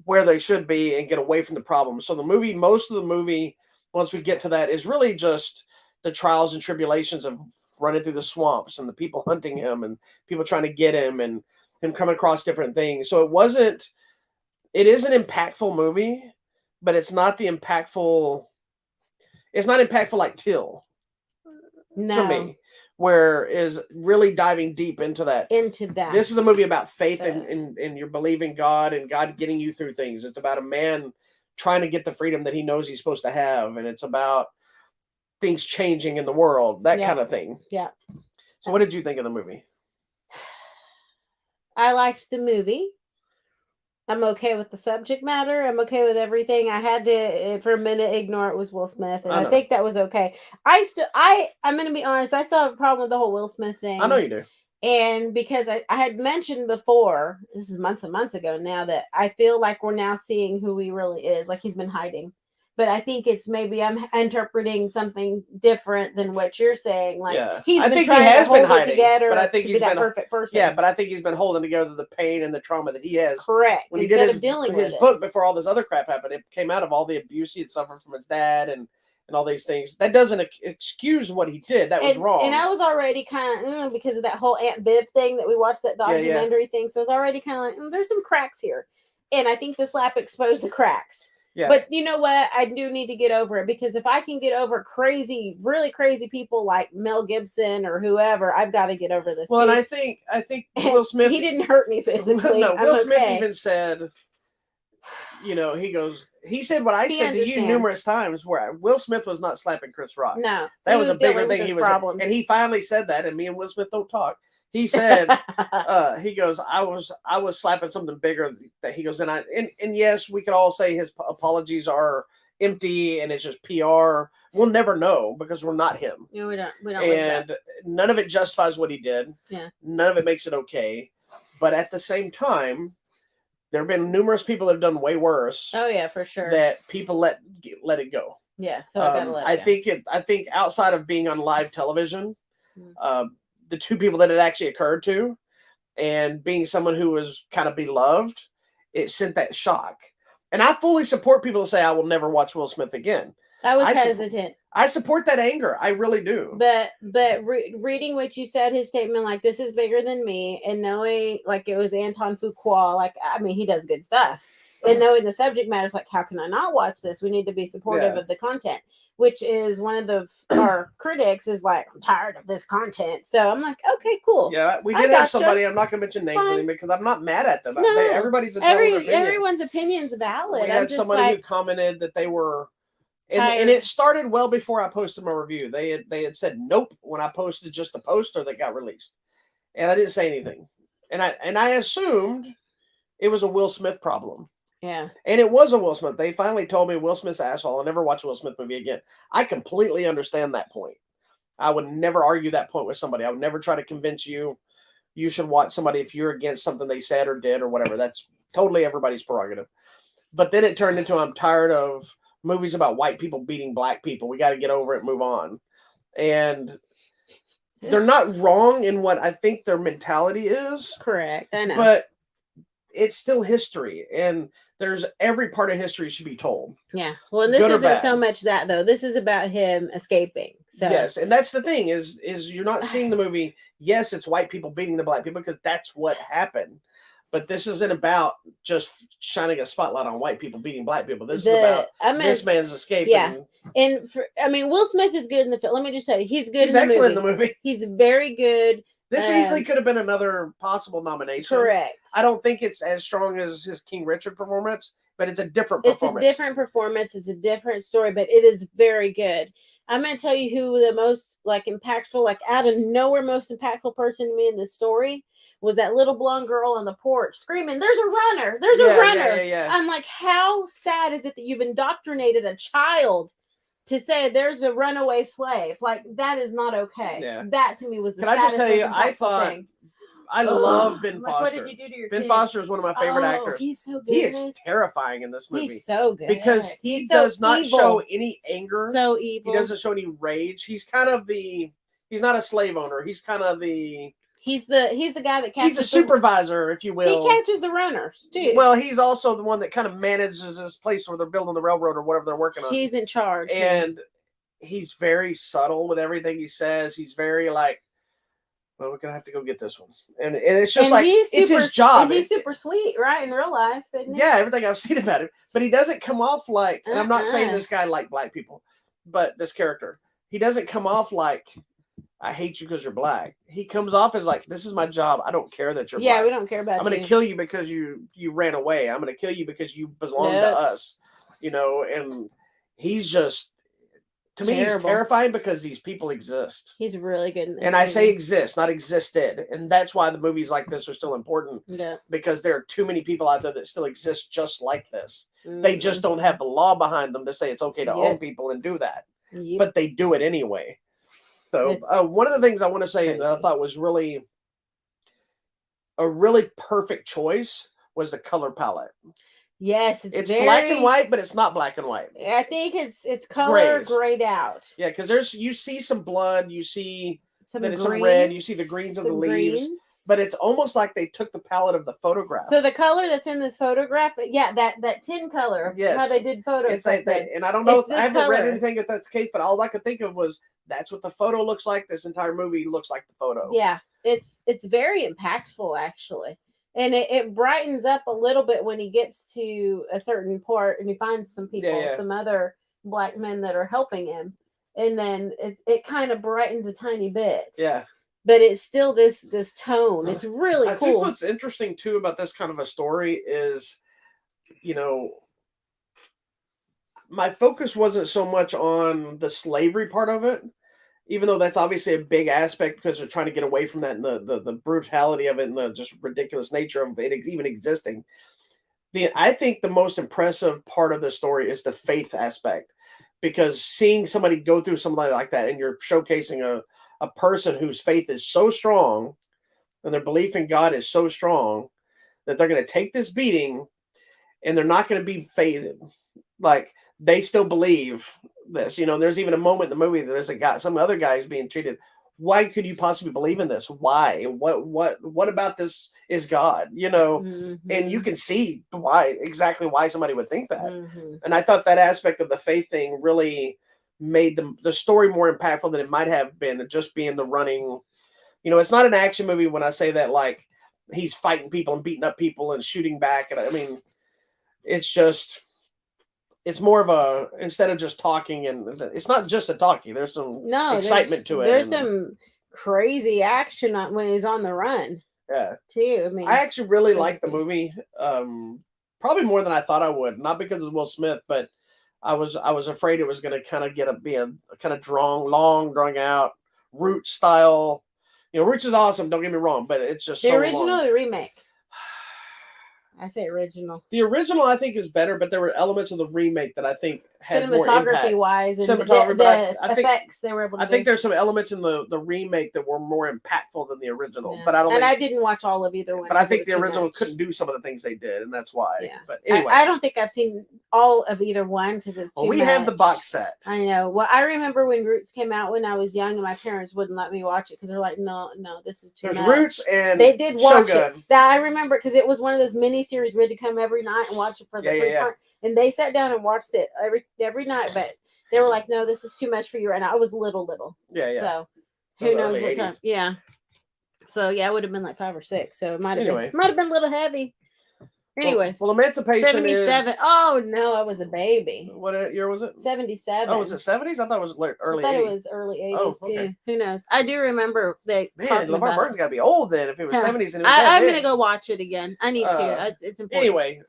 where they should be and get away from the problem. So most of the movie, once we get to that, is really just the trials and tribulations of running through the swamps and the people hunting him and people trying to get him and him coming across different things. So it is an impactful movie, but it's not impactful like Till. No. To me, where is really diving deep into that. This is a movie about faith and your belief in God and God getting you through things. It's about a man trying to get the freedom that he knows he's supposed to have, and it's about things changing in the world, that kind of thing. Yeah. So what did you think of the movie? I liked the movie. I'm okay with the subject matter. I'm okay with everything. I had to, for a minute, ignore it was Will Smith, and I think that was okay. I'm going to be honest, I still have a problem with the whole Will Smith thing. I know you do. And because I had mentioned before, this is months and months ago now, that I feel like we're now seeing who he really is. Like he's been hiding. But I think it's maybe I'm interpreting something different than what you're saying. Like he's been trying to hold it together, but I think he's been that perfect person. Yeah, but I think he's been holding together the pain and the trauma that he has. Correct. When he did his book before all this other crap happened, it came out of all the abuse he had suffered from his dad and all these things. That doesn't excuse what he did. That was wrong. And I was already kind of because of that whole Aunt Viv thing that we watched, that documentary thing. So I was already kind of like, there's some cracks here, and I think the slap exposed the cracks. Yeah. But you know what? I do need to get over it, because if I can get over really crazy people like Mel Gibson or whoever, I've got to get over this. Well, and I think Will Smith. He didn't hurt me physically. No, Will Smith even said, he said what I said to you numerous times, where Will Smith was not slapping Chris Rock. No, that was a bigger thing. He was, and he finally said that, and me and Will Smith don't talk. He said, he goes, I was slapping something bigger. That he goes, and yes, we could all say his apologies are empty and it's just PR. We'll never know because we're not him. Yeah, we don't. And none of it justifies what he did. Yeah. None of it makes it okay. But at the same time, there have been numerous people that have done way worse. Oh yeah, for sure. That people let it go. Yeah. So I gotta let it go. I think outside of being on live television, the two people that it actually occurred to, and being someone who was kind of beloved, it sent that shock. And I fully support people to say, I will never watch Will Smith again. I was hesitant. I support that anger. I really do. But reading what you said, his statement, like, this is bigger than me, and knowing, like, it was Anton Fuqua, like, I mean, he does good stuff. And knowing the subject matter is like, how can I not watch this? We need to be supportive of the content, which is one of our critics is like, I'm tired of this content. So I'm like, okay, cool. Yeah, we did have somebody. I'm not going to mention names because I'm not mad at them. No, everyone's opinion's valid. We had somebody who commented that they were, and it started well before I posted my review. They had said nope when I posted just the poster that got released, and I didn't say anything, and I assumed it was a Will Smith problem. Yeah. And it was a Will Smith. They finally told me Will Smith's asshole. I'll never watch a Will Smith movie again. I completely understand that point. I would never argue that point with somebody. I would never try to convince you should watch somebody if you're against something they said or did or whatever. That's totally everybody's prerogative. But then it turned into, I'm tired of movies about white people beating black people. We got to get over it and move on. And they're not wrong in what I think their mentality is. Correct. I know. But it's still history, and there's every part of history should be told. Yeah. Well, and this isn't so much that, though. This is about him escaping. So. Yes, and that's the thing is you're not seeing the movie. Yes, it's white people beating the black people because that's what happened. But this isn't about just shining a spotlight on white people beating black people. This is about this man's escape. Yeah. And Will Smith is good in the film. Let me just tell you, he's good in the movie. He's excellent in the movie. He's very good. This easily could have been another possible nomination. Correct. I don't think it's as strong as his King Richard performance, but it's a different performance. It's a different performance. It's a different story, but it is very good. I'm going to tell you who the most impactful, out of nowhere, most impactful person to me in this story was that little blonde girl on the porch screaming, "There's a runner! There's a runner!" Yeah. I'm like, how sad is it that you've indoctrinated a child to say there's a runaway slave? That is not okay. Yeah. That to me was the Can I just tell you, I thought thing. I love Ben Foster. What did you do to your Ben Foster is one of my favorite actors. He's so good. He is terrifying in this movie. He's so good. Because he does not show any anger. So evil. He doesn't show any rage. He's kind of he's not a slave owner. He's kind of He's the guy that catches. He's a supervisor, if you will. He catches the runners too. Well, he's also the one that kind of manages this place where they're building the railroad or whatever they're working on. He's in charge. And he's very subtle with everything he says. He's very well, we're gonna have to go get this one, and it's just it's his job. And he's super sweet, right, in real life, isn't he? Yeah, everything I've seen about him, but he doesn't come off like. And I'm not saying this guy liked black people, but this character, he doesn't come off like, I hate you because you're black. He comes off as this is my job. I don't care that you're black. Yeah, we don't care about I'm going to kill you because you ran away. I'm going to kill you because you belong to us. And he's just, to me, he's terrifying because these people exist. He's really good in this movie. I say exist, not existed. And that's why the movies like this are still important. Yeah. Because there are too many people out there that still exist just like this. Mm-hmm. They just don't have the law behind them to say it's okay to own people and do that. Yep. But they do it anyway. So one of the things I want to say that I thought was really a really perfect choice was the color palette. Yes, it's black and white, but it's not black and white. I think it's color grayed out. Yeah, because you see some blood, you see some red, you see the greens of the leaves, but it's almost like they took the palette of the photograph. So the color that's in this photograph, that tin color of how they did photos. And I don't know I haven't read anything if that's the case, but all I could think of was that's what the photo looks like. This entire movie looks like the photo. Yeah, it's very impactful actually. And it brightens up a little bit when he gets to a certain part and he finds some people, some other black men that are helping him. And then it kind of brightens a tiny bit. Yeah. But it's still this tone. It's really cool. I think what's interesting too about this kind of a story is, my focus wasn't so much on the slavery part of it, even though that's obviously a big aspect because they're trying to get away from that and the brutality of it and the just ridiculous nature of it even existing. I think the most impressive part of the story is the faith aspect, because seeing somebody go through something like that and you're showcasing a person whose faith is so strong and their belief in God is so strong that they're going to take this beating and they're not going to be faded. They still believe this, there's even a moment in the movie that there's some other guy who's being treated. Why could you possibly believe in this? Why? What about this is God? And you can see exactly why somebody would think that. Mm-hmm. And I thought that aspect of the faith thing really made the story more impactful than it might have been just being the running. It's not an action movie when I say that he's fighting people and beating up people and shooting back. And I mean, it's more of instead of just talking, and it's not just a talkie. There's some excitement to it. There's some crazy action when he's on the run. Yeah. Too. I mean, I actually really liked the movie. Probably more than I thought I would. Not because of Will Smith, but I was afraid it was going to kind of be a kind of drawn out Roots style. Roots is awesome. Don't get me wrong, but it's just the original or the remake. I say original. The original, I think, is better, but there were elements of the remake that I think had more cinematography impact. wise and Cinematography, the I think effects they were able to I think there's some elements in the remake that were more impactful than the original. But I don't. And I didn't watch all of either one. But I think the original couldn't do some of the things they did, and that's why. Yeah. But anyway, I don't think I've seen all of either one because it's too much. We have the box set. I know. Well, I remember when Roots came out when I was young, and my parents wouldn't let me watch it because they're like, "No, this is too much." There's Roots and they did watch Shogun. it. That I remember because it was one of those miniseries we had to come every night and watch it for the free part. And they sat down and watched it every night, but they were like, "No, this is too much for you." And I was little. Yeah. So who knows what time? Yeah. So yeah, it would have been like 5 or 6. So it might have been a little heavy. Anyways, well, Emancipation 77. Oh no, I was a baby. What year was it? 77. Oh, was it 70s? I thought it was early 80s. I thought it was early 80s too. Who knows? I do remember they. Man, LeVar Burton's got to be old then if it was 70s. And I'm gonna go watch it again. I need to. It's important. Anyway,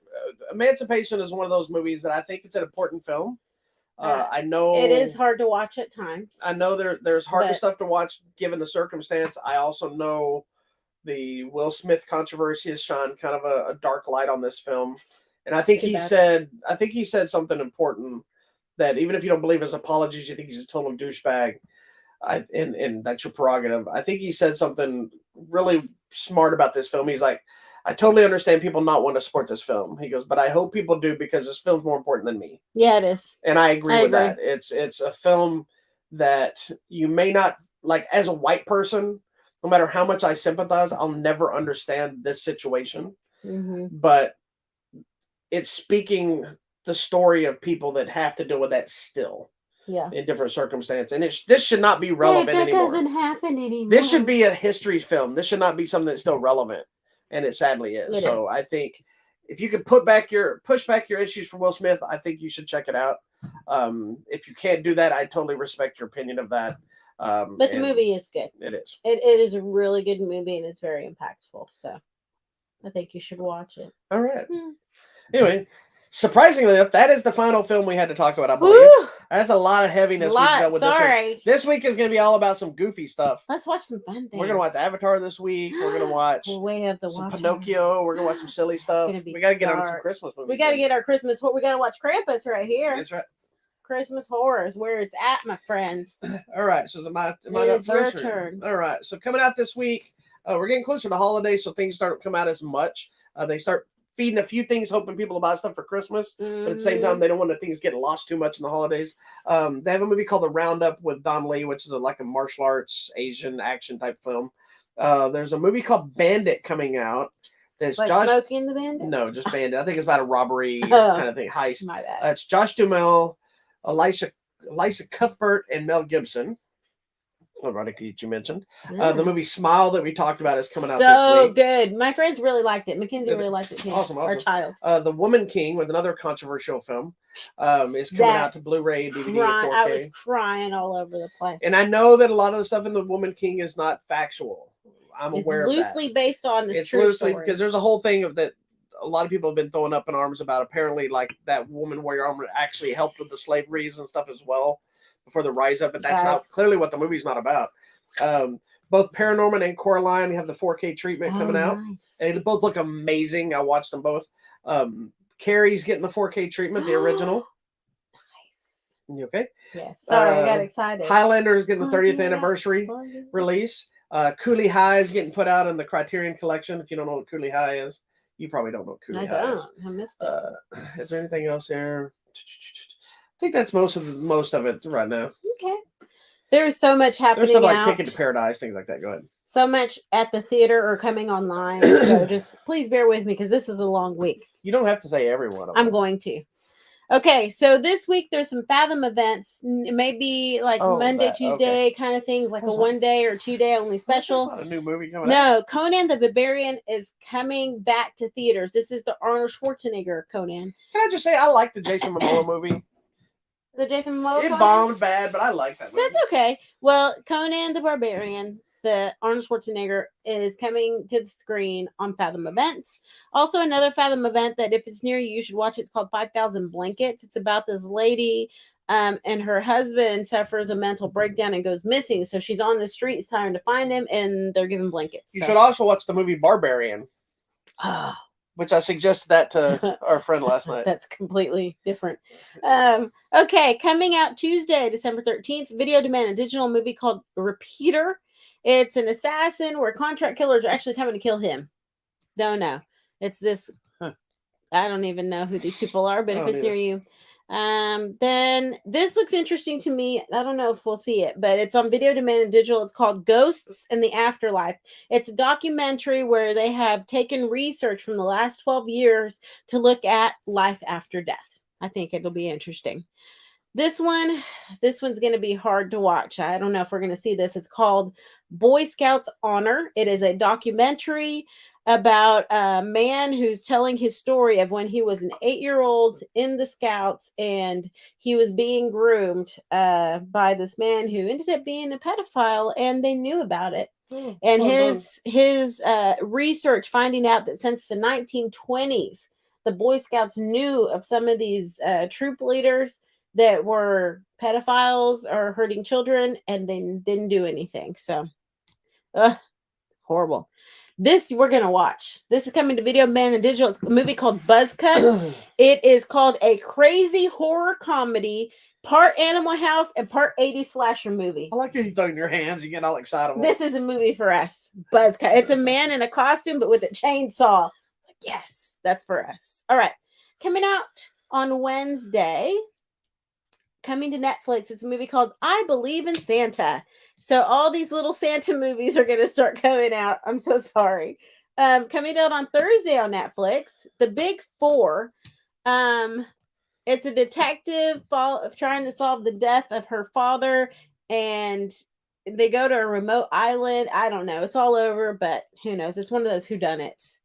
Emancipation is one of those movies that I think it's an important film. I know it is hard to watch at times. I know there's harder stuff to watch given the circumstance. I also know the Will Smith controversy has shone kind of a dark light on this film, and I think he said something important that even if you don't believe his apologies, you think he's a total douchebag. And that's your prerogative. I think he said something really smart about this film. He's like, I totally understand people not want to support this film. He goes, but I hope people do because this film's more important than me. Yeah, it is. And I agree with that. It's a film that you may not like as a white person, no matter how much I sympathize, I'll never understand this situation. Mm-hmm. But it's speaking the story of people that have to deal with that still. Yeah. In different circumstances. And this should not be relevant anymore. That doesn't happen anymore. This should be a history film. This should not be something that's still relevant. And it sadly is. So I think if you could push back your issues for Will Smith, I think you should check it out. If you can't do that, I totally respect your opinion of that. But the movie is good. It is. It is a really good movie and it's very impactful. So I think you should watch it. All right. Anyway, surprisingly enough, that is the final film we had to talk about, I believe. Woo! That's a lot of heaviness we've dealt with this week. This week is going to be all about some goofy stuff. Let's watch some fun things. We're going to watch Avatar this week. We're going to watch some Pinocchio. We're going to watch some silly stuff. We got to get on some Christmas movies. We got to get our Christmas. We got to watch Krampus right here. That's right. Christmas horrors, where it's at, my friends. All right. So it's your turn. All right. So coming out this week, we're getting closer to the holidays, so things don't come out as much. They start feeding a few things, hoping people will buy stuff for Christmas, but at the same time, they don't want the things getting lost too much in the holidays. They have a movie called The Roundup with Don Lee, which is like a martial arts Asian action type film. There's a movie called Bandit coming out. There's Smokey and the Bandit? No, just Bandit. I think it's about a robbery kind of thing, heist. My bad. It's Josh Duhamel, Elisha Cuthbert, and Mel Gibson. That you mentioned. The movie Smile that we talked about is coming out this week. So good. My friends really liked it. Mackenzie really liked it too. Awesome. Our child. The Woman King, with another controversial film, is coming out to Blu-ray, DVD, and 4K. I was crying all over the place. And I know that a lot of the stuff in The Woman King is not factual. I'm aware of that. It's loosely based on the It's true loosely story. because there's a whole thing of that. A lot of people have been throwing up in arms about. Apparently, like that woman warrior armor actually helped with the slaveries and stuff as well before the rise up. But that's not clearly what the movie's not about. Both Paranorman and Coraline have the 4K treatment coming out. Nice. And they both look amazing. I watched them both. Carrie's getting the 4K treatment, the original. Nice. You okay? Yeah. Sorry, I got excited. Highlander is getting the 30th anniversary release. Coolie High is getting put out in the Criterion Collection. If you don't know what Coolie High is, you probably don't know what Coolie High is. I missed it. Is there anything else there? I think that's most of it right now. Okay. There is so much happening. There's stuff like Ticket to Paradise, things like that. Go ahead. So much at the theater or coming online. So just please bear with me because this is a long week. You don't have to say every one of them. I'm going to. Okay, so this week there's some Fathom events. It may be like Monday, Tuesday kind of things, like a 1 day or 2 day only special. Not a new movie coming out. No, Conan the Barbarian is coming back to theaters. This is the Arnold Schwarzenegger Conan. Can I just say I like the Jason Momoa movie? The Jason Momoa. It bombed bad, but I like that movie. That's okay. Well, Conan the Barbarian, the Arnold Schwarzenegger, is coming to the screen on Fathom events. Also, another Fathom event that if it's near you, you should watch. It's called 5,000 Blankets. It's about this lady and her husband suffers a mental breakdown and goes missing. So she's on the streets trying to find him, and they're giving blankets. You should also watch the movie Barbarian. Oh, Which I suggested that to our friend last night. That's completely different. Okay, coming out Tuesday, December 13th, Video Demand, a digital movie called Repeater. It's an assassin where contract killers are actually coming to kill him. Don't know. It's this. I don't even know who these people are, but if it's near you. Then this looks interesting to me. I don't know if we'll see it, but it's on Video Demand and Digital. It's called Ghosts in the Afterlife. It's a documentary where they have taken research from the last 12 years to look at life after death. I think it'll be interesting. This one's going to be hard to watch. I don't know if we're going to see this. It's called Boy Scouts Honor. It is a documentary about a man who's telling his story of when he was an 8-year-old in the Scouts and he was being groomed by this man who ended up being a pedophile, and they knew about it. And his research finding out that since the 1920s, the Boy Scouts knew of some of these troop leaders that were pedophiles or hurting children, and they didn't do anything. So, horrible. This we're going to watch. This is coming to Video Man and Digital. It's a movie called Buzzcut. It is called a crazy horror comedy, part Animal House and part 80s slasher movie. I like that you throw in your hands. You get all excited. This is a movie for us. Buzzcut. It's a man in a costume, but with a chainsaw. It's like, yes, that's for us. All right. Coming out on Wednesday. Coming to Netflix, it's a movie called I Believe in Santa. So all these little Santa movies are going to start coming out. I'm so sorry. Coming out on Thursday on Netflix, The Big Four. It's a detective trying to solve the death of her father, and they go to a remote island. I don't know. It's all over, but who knows? It's one of those whodunits.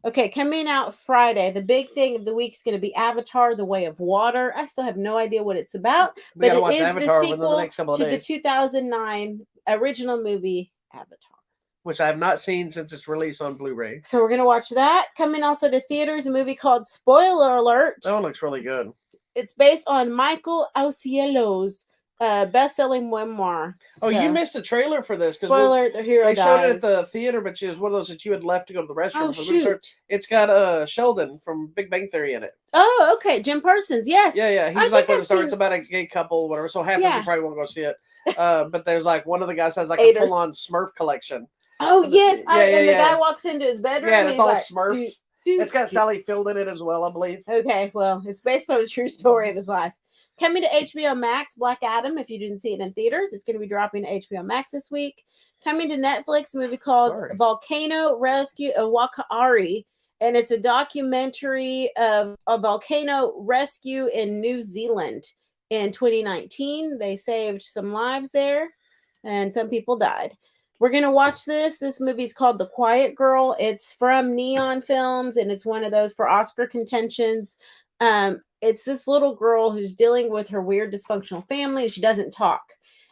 Okay, coming out Friday, the big thing of the week is going to be Avatar: The Way of Water. I still have no idea what it's about, but it is Avatar the sequel to the 2009 original movie Avatar, which I have not seen since its release on Blu-ray. So we're going to watch that. Coming also to theaters, a movie called Spoiler Alert. That one looks really good. It's based on Michael Ausiello's best-selling memoir. Oh, you missed the trailer for this. Spoiler: the hero dies. They showed it at the theater, but she was one of those that you had left to go to the restroom. Oh, shoot. It's got Sheldon from Big Bang Theory in it. Oh, okay. Jim Parsons, yes. Yeah. He's like when it starts about a gay couple, whatever. So half of you probably won't go see it. But there's like one of the guys has like a full-on Smurf collection. Oh, yes. And the guy walks into his bedroom. Yeah, and it's all like, Smurfs. It's got Sally Field in it as well, I believe. Okay, well, it's based on a true story of his life. Coming to HBO Max, Black Adam. If you didn't see it in theaters, it's going to be dropping to HBO Max this week. Coming to Netflix, a movie called Volcano Rescue Awakari. And it's a documentary of a volcano rescue in New Zealand in 2019. They saved some lives there, and some people died. We're going to watch this. This movie is called The Quiet Girl. It's from Neon Films, and it's one of those for Oscar contentions. It's this little girl who's dealing with her weird dysfunctional family, and she doesn't talk.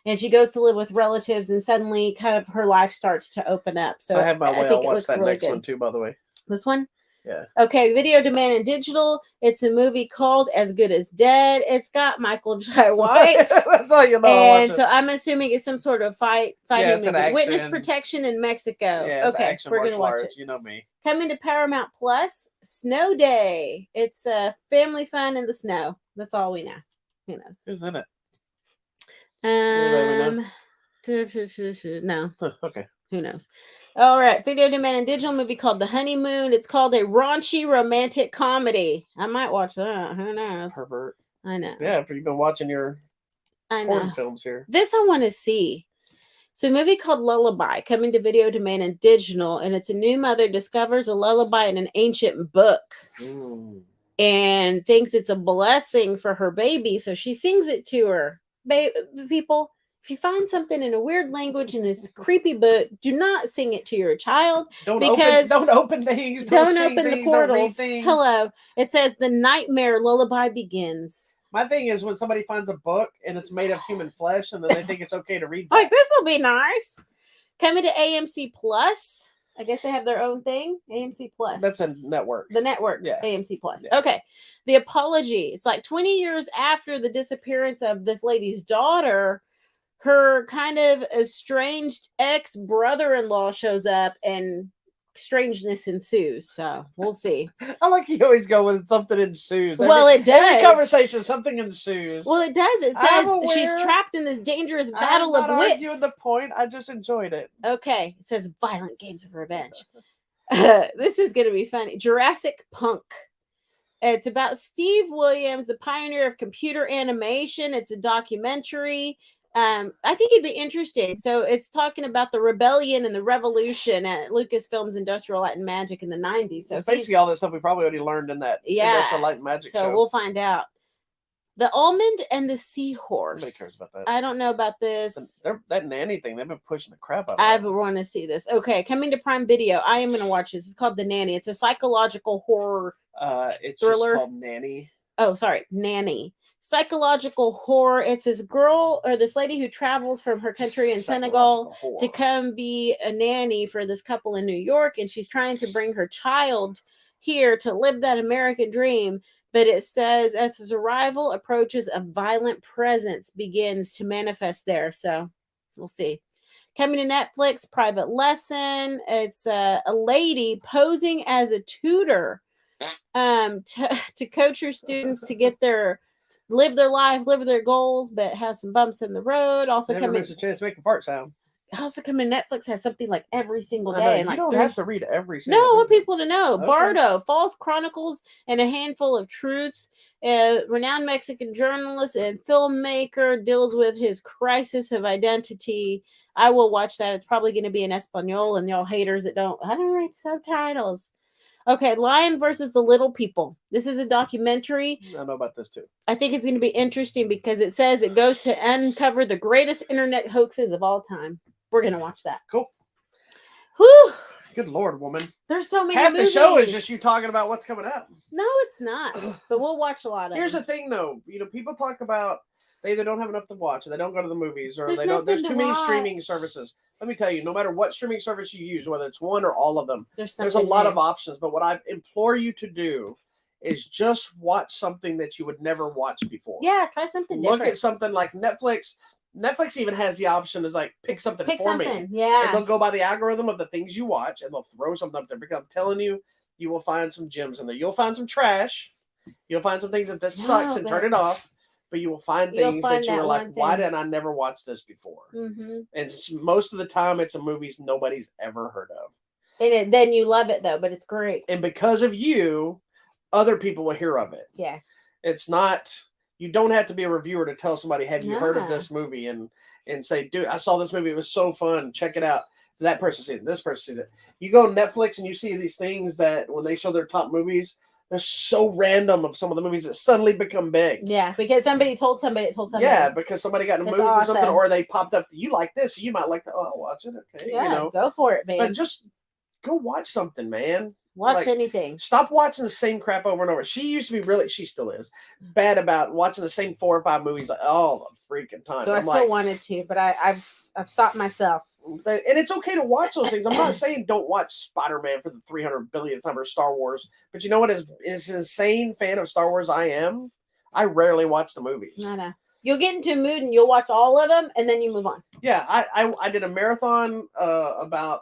And she goes to live with relatives, and suddenly kind of her life starts to open up. So I have my way. I'll watch that really next one too, by the way. This one? Yeah. Okay, Video Demand and Digital. It's a movie called As Good as Dead. It's got Michael Jai White. That's all you know. And so I'm assuming it's some sort of fighting movie. Witness protection in Mexico. Yeah, okay, we're going to watch it. You know me. Coming to Paramount Plus, Snow Day. It's family fun in the snow. That's all we know. Who knows? Who's in it? No. Okay. Who knows? All right. Video Demand and Digital movie called The Honeymoon. It's called a raunchy romantic comedy. I might watch that. Who knows? Pervert. I know. Yeah, after you've been watching your porn films here. This I want to see. It's a movie called Lullaby, coming to Video Demand and Digital, and it's a new mother discovers a lullaby in an ancient book. And thinks it's a blessing for her baby, so she sings it to her. People, if you find something in a weird language in this creepy book, do not sing it to your child. Don't open things. Don't open the portals. Hello. It says the nightmare lullaby begins. My thing is when somebody finds a book and it's made of human flesh and then they think it's okay to read that. Like, this will be nice. Coming to AMC Plus. I guess they have their own thing. AMC Plus. That's a network. The network. Yeah. AMC Plus. Yeah. Okay. The Apology. It's like 20 years after the disappearance of this lady's daughter, her kind of estranged ex-brother-in-law shows up and strangeness ensues. So we'll see. I like you always go with something ensues. Well, it does. Every conversation, something ensues. Well, it does. It says she's trapped in this dangerous battle of wits. I'm not arguing the point. I just enjoyed it. Okay. It says violent games of revenge. This is going to be funny. Jurassic Punk. It's about Steve Williams, the pioneer of computer animation. It's a documentary. I think it'd be interesting. So it's talking about the rebellion and the revolution at Lucasfilm's Industrial Light and Magic in the 90s. So basically all that stuff we probably already learned in that Industrial Light and Magic show. We'll find out. The Almond and the Seahorse. Nobody cares about that. I don't know about this. That nanny thing, they've been pushing the crap out of I want to see this. Okay, coming to Prime Video. I am going to watch this. It's called The Nanny. It's a psychological horror it's thriller. Just called Nanny. Oh, sorry. Nanny. Psychological horror. It's this girl or this lady who travels from her country in Senegal to come be a nanny for this couple in New York. And she's trying to bring her child here to live that American dream. But it says as his arrival approaches, a violent presence begins to manifest there. So we'll see. Coming to Netflix, Private Lesson. It's a lady posing as a tutor to coach her students to get live their life, live their goals, but have some bumps in the road. Also Never miss a chance to make a fart sound. Also coming to Netflix has something like every single day. And you don't have to read every single No, I want people to know. Okay. Bardo, False Chronicles and a Handful of Truths. Renowned Mexican journalist and filmmaker deals with his crisis of identity. I will watch that. It's probably going to be in Espanol, and y'all haters that I don't read subtitles. Okay, Lion versus the Little People. This is a documentary. I know about this too. I think it's going to be interesting because it says it goes to uncover the greatest internet hoaxes of all time. We're going to watch that. Cool. Whew. Good Lord, woman. There's so many Half movies. the show is just you talking about what's coming up. No, it's not. But we'll watch a lot of Here's them. the thing, though. People talk about they either don't have enough to watch, or they don't go to the movies, or There's too many streaming services. Let me tell you, no matter what streaming service you use, whether it's one or all of them, there's a lot of options. But what I implore you to do is just watch something that you would never watch before. Yeah, try something different. Look at something like Netflix. Netflix even has the option is like pick something for me. Yeah. And they'll go by the algorithm of the things you watch, and they'll throw something up there. Because I'm telling you, you will find some gems in there. You'll find some trash. You'll find some things that this sucks and turn it off. But you will find things that you were like, why did I never watch this before? Mm-hmm. And most of the time, it's a movie nobody's ever heard of. And then you love it, though, but it's great. And because of you, other people will hear of it. Yes. It's not, you don't have to be a reviewer to tell somebody, have you heard of this movie? And say, dude, I saw this movie. It was so fun. Check it out. That person sees it. This person sees it. You go on Netflix and you see these things that when they show their top movies, they're so random of some of the movies that suddenly become big. Yeah, because somebody told somebody. Yeah, because somebody got in a movie or something, or they popped up. You like this? You might like that. Oh, I'll watch it. Okay, yeah, go for it, man. But just go watch something, man. Watch anything. Stop watching the same crap over and over. She used to be she still is bad about watching the same 4 or 5 movies all the freaking time. So I still wanted to, but I've stopped myself. And it's okay to watch those things. I'm not saying don't watch Spider-Man for the 300 billionth time or Star Wars. But you know what? As an insane fan of Star Wars I am, I rarely watch the movies. No. You'll get into a mood and you'll watch all of them and then you move on. Yeah, I did a marathon about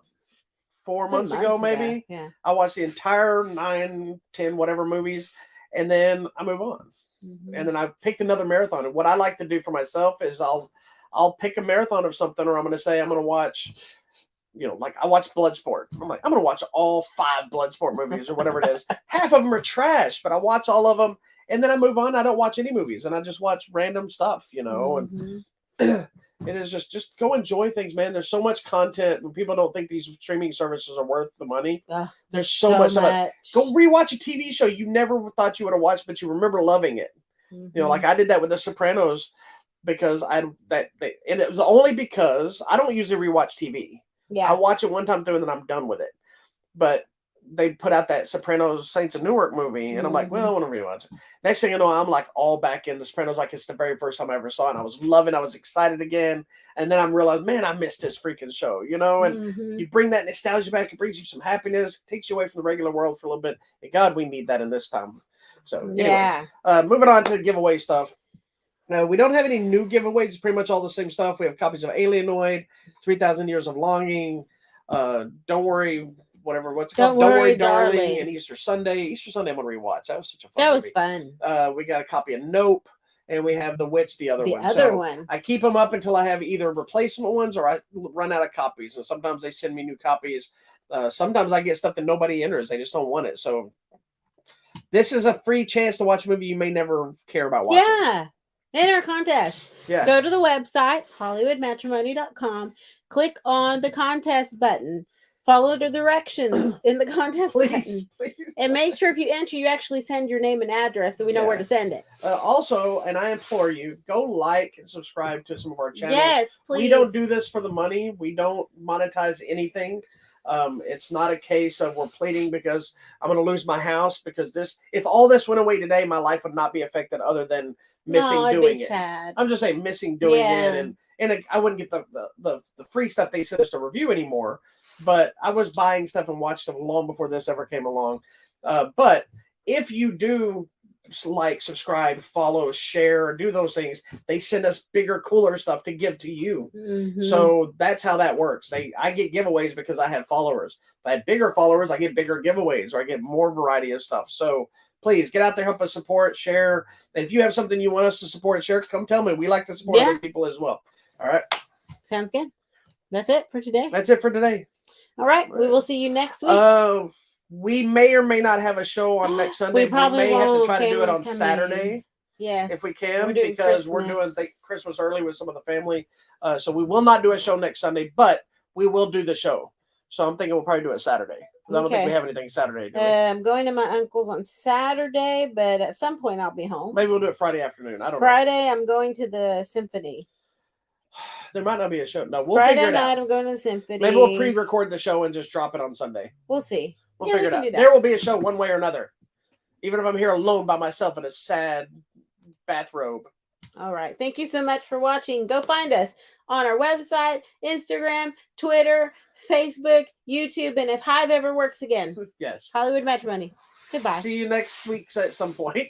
4 months ago, maybe. Yeah. I watched the entire 9, 10, whatever movies, and then I move on. Mm-hmm. And then I picked another marathon. And what I like to do for myself is I'll pick a marathon of something, or I'm going to say I'm going to watch, like I watch Bloodsport. I'm like, I'm going to watch all 5 Bloodsport movies or whatever it is. Half of them are trash, but I watch all of them, and then I move on. I don't watch any movies, and I just watch random stuff, Mm-hmm. And it is just go enjoy things, man. There's so much content, and people don't think these streaming services are worth the money. There's so much of it. Go rewatch a TV show you never thought you would have watched, but you remember loving it. Mm-hmm. Like I did that with The Sopranos. Because and it was only because I don't usually rewatch TV. Yeah, I watch it one time through and then I'm done with it. But they put out that Sopranos Saints of Newark movie, and I'm like, well, I want to rewatch it. Next thing you know, I'm like all back in The Sopranos, like it's the very first time I ever saw it. And I was loving, I was excited again, and then I realized, man, I missed this freaking show, And you bring that nostalgia back, it brings you some happiness, takes you away from the regular world for a little bit. And God, we need that in this time. So anyway, moving on to the giveaway stuff. No, we don't have any new giveaways. It's pretty much all the same stuff. We have copies of Alienoid, 3,000 Years of Longing. Don't worry, whatever, what's it called? Don't Worry, Darling, and Easter Sunday. Easter Sunday, I'm going to rewatch. That was such a fun movie. Was fun. We got a copy of Nope, and we have The Witch, the other one. The other one. I keep them up until I have either replacement ones or I run out of copies. And sometimes they send me new copies. Sometimes I get stuff that nobody enters. They just don't want it. So this is a free chance to watch a movie you may never care about watching. Yeah. Enter contest. Yeah. Go to the website, hollywoodmatrimony.com. Click on the contest button. Follow the directions in the contest button. Please. And make sure if you enter, you actually send your name and address so we know where to send it. Also, and I implore you, go like and subscribe to some of our channels. Yes, please. We don't do this for the money. We don't monetize anything. It's not a case of we're pleading because I'm going to lose my house because if all this went away today, my life would not be affected other than missing doing it. Sad. I'm just saying missing doing it. And I wouldn't get the free stuff they sent us to review anymore. But I was buying stuff and watched them long before this ever came along. But if you do like, subscribe, follow, share, do those things, they send us bigger, cooler stuff to give to you. Mm-hmm. So that's how that works. I get giveaways because I have followers. If I had bigger followers, I get bigger giveaways or I get more variety of stuff. So please get out there, help us support, share. And if you have something you want us to support and share, come tell me. We like to support other people as well. All right. Sounds good. That's it for today. That's it for today. All right. We will see you next week. We may or may not have a show on next Sunday. We may have to try to do it on Saturday. Yes. If we can, because we're doing Christmas early with some of the family. So we will not do a show next Sunday, but we will do the show. So I'm thinking we'll probably do it Saturday. I don't think we have anything Saturday. I'm going to my uncle's on Saturday, but at some point I'll be home. Maybe we'll do it Friday afternoon. I don't know. Friday, I'm going to the symphony. There might not be a show. No, we'll Friday figure it night, out. I'm going to the symphony. Maybe we'll pre-record the show and just drop it on Sunday. We'll see. We'll figure it out. There will be a show one way or another. Even if I'm here alone by myself in a sad bathrobe. All right. Thank you so much for watching. Go find us on our website, Instagram, Twitter, Facebook, YouTube, and if Hive ever works again. Yes. Hollywood Matrimony. Goodbye. See you next week at some point.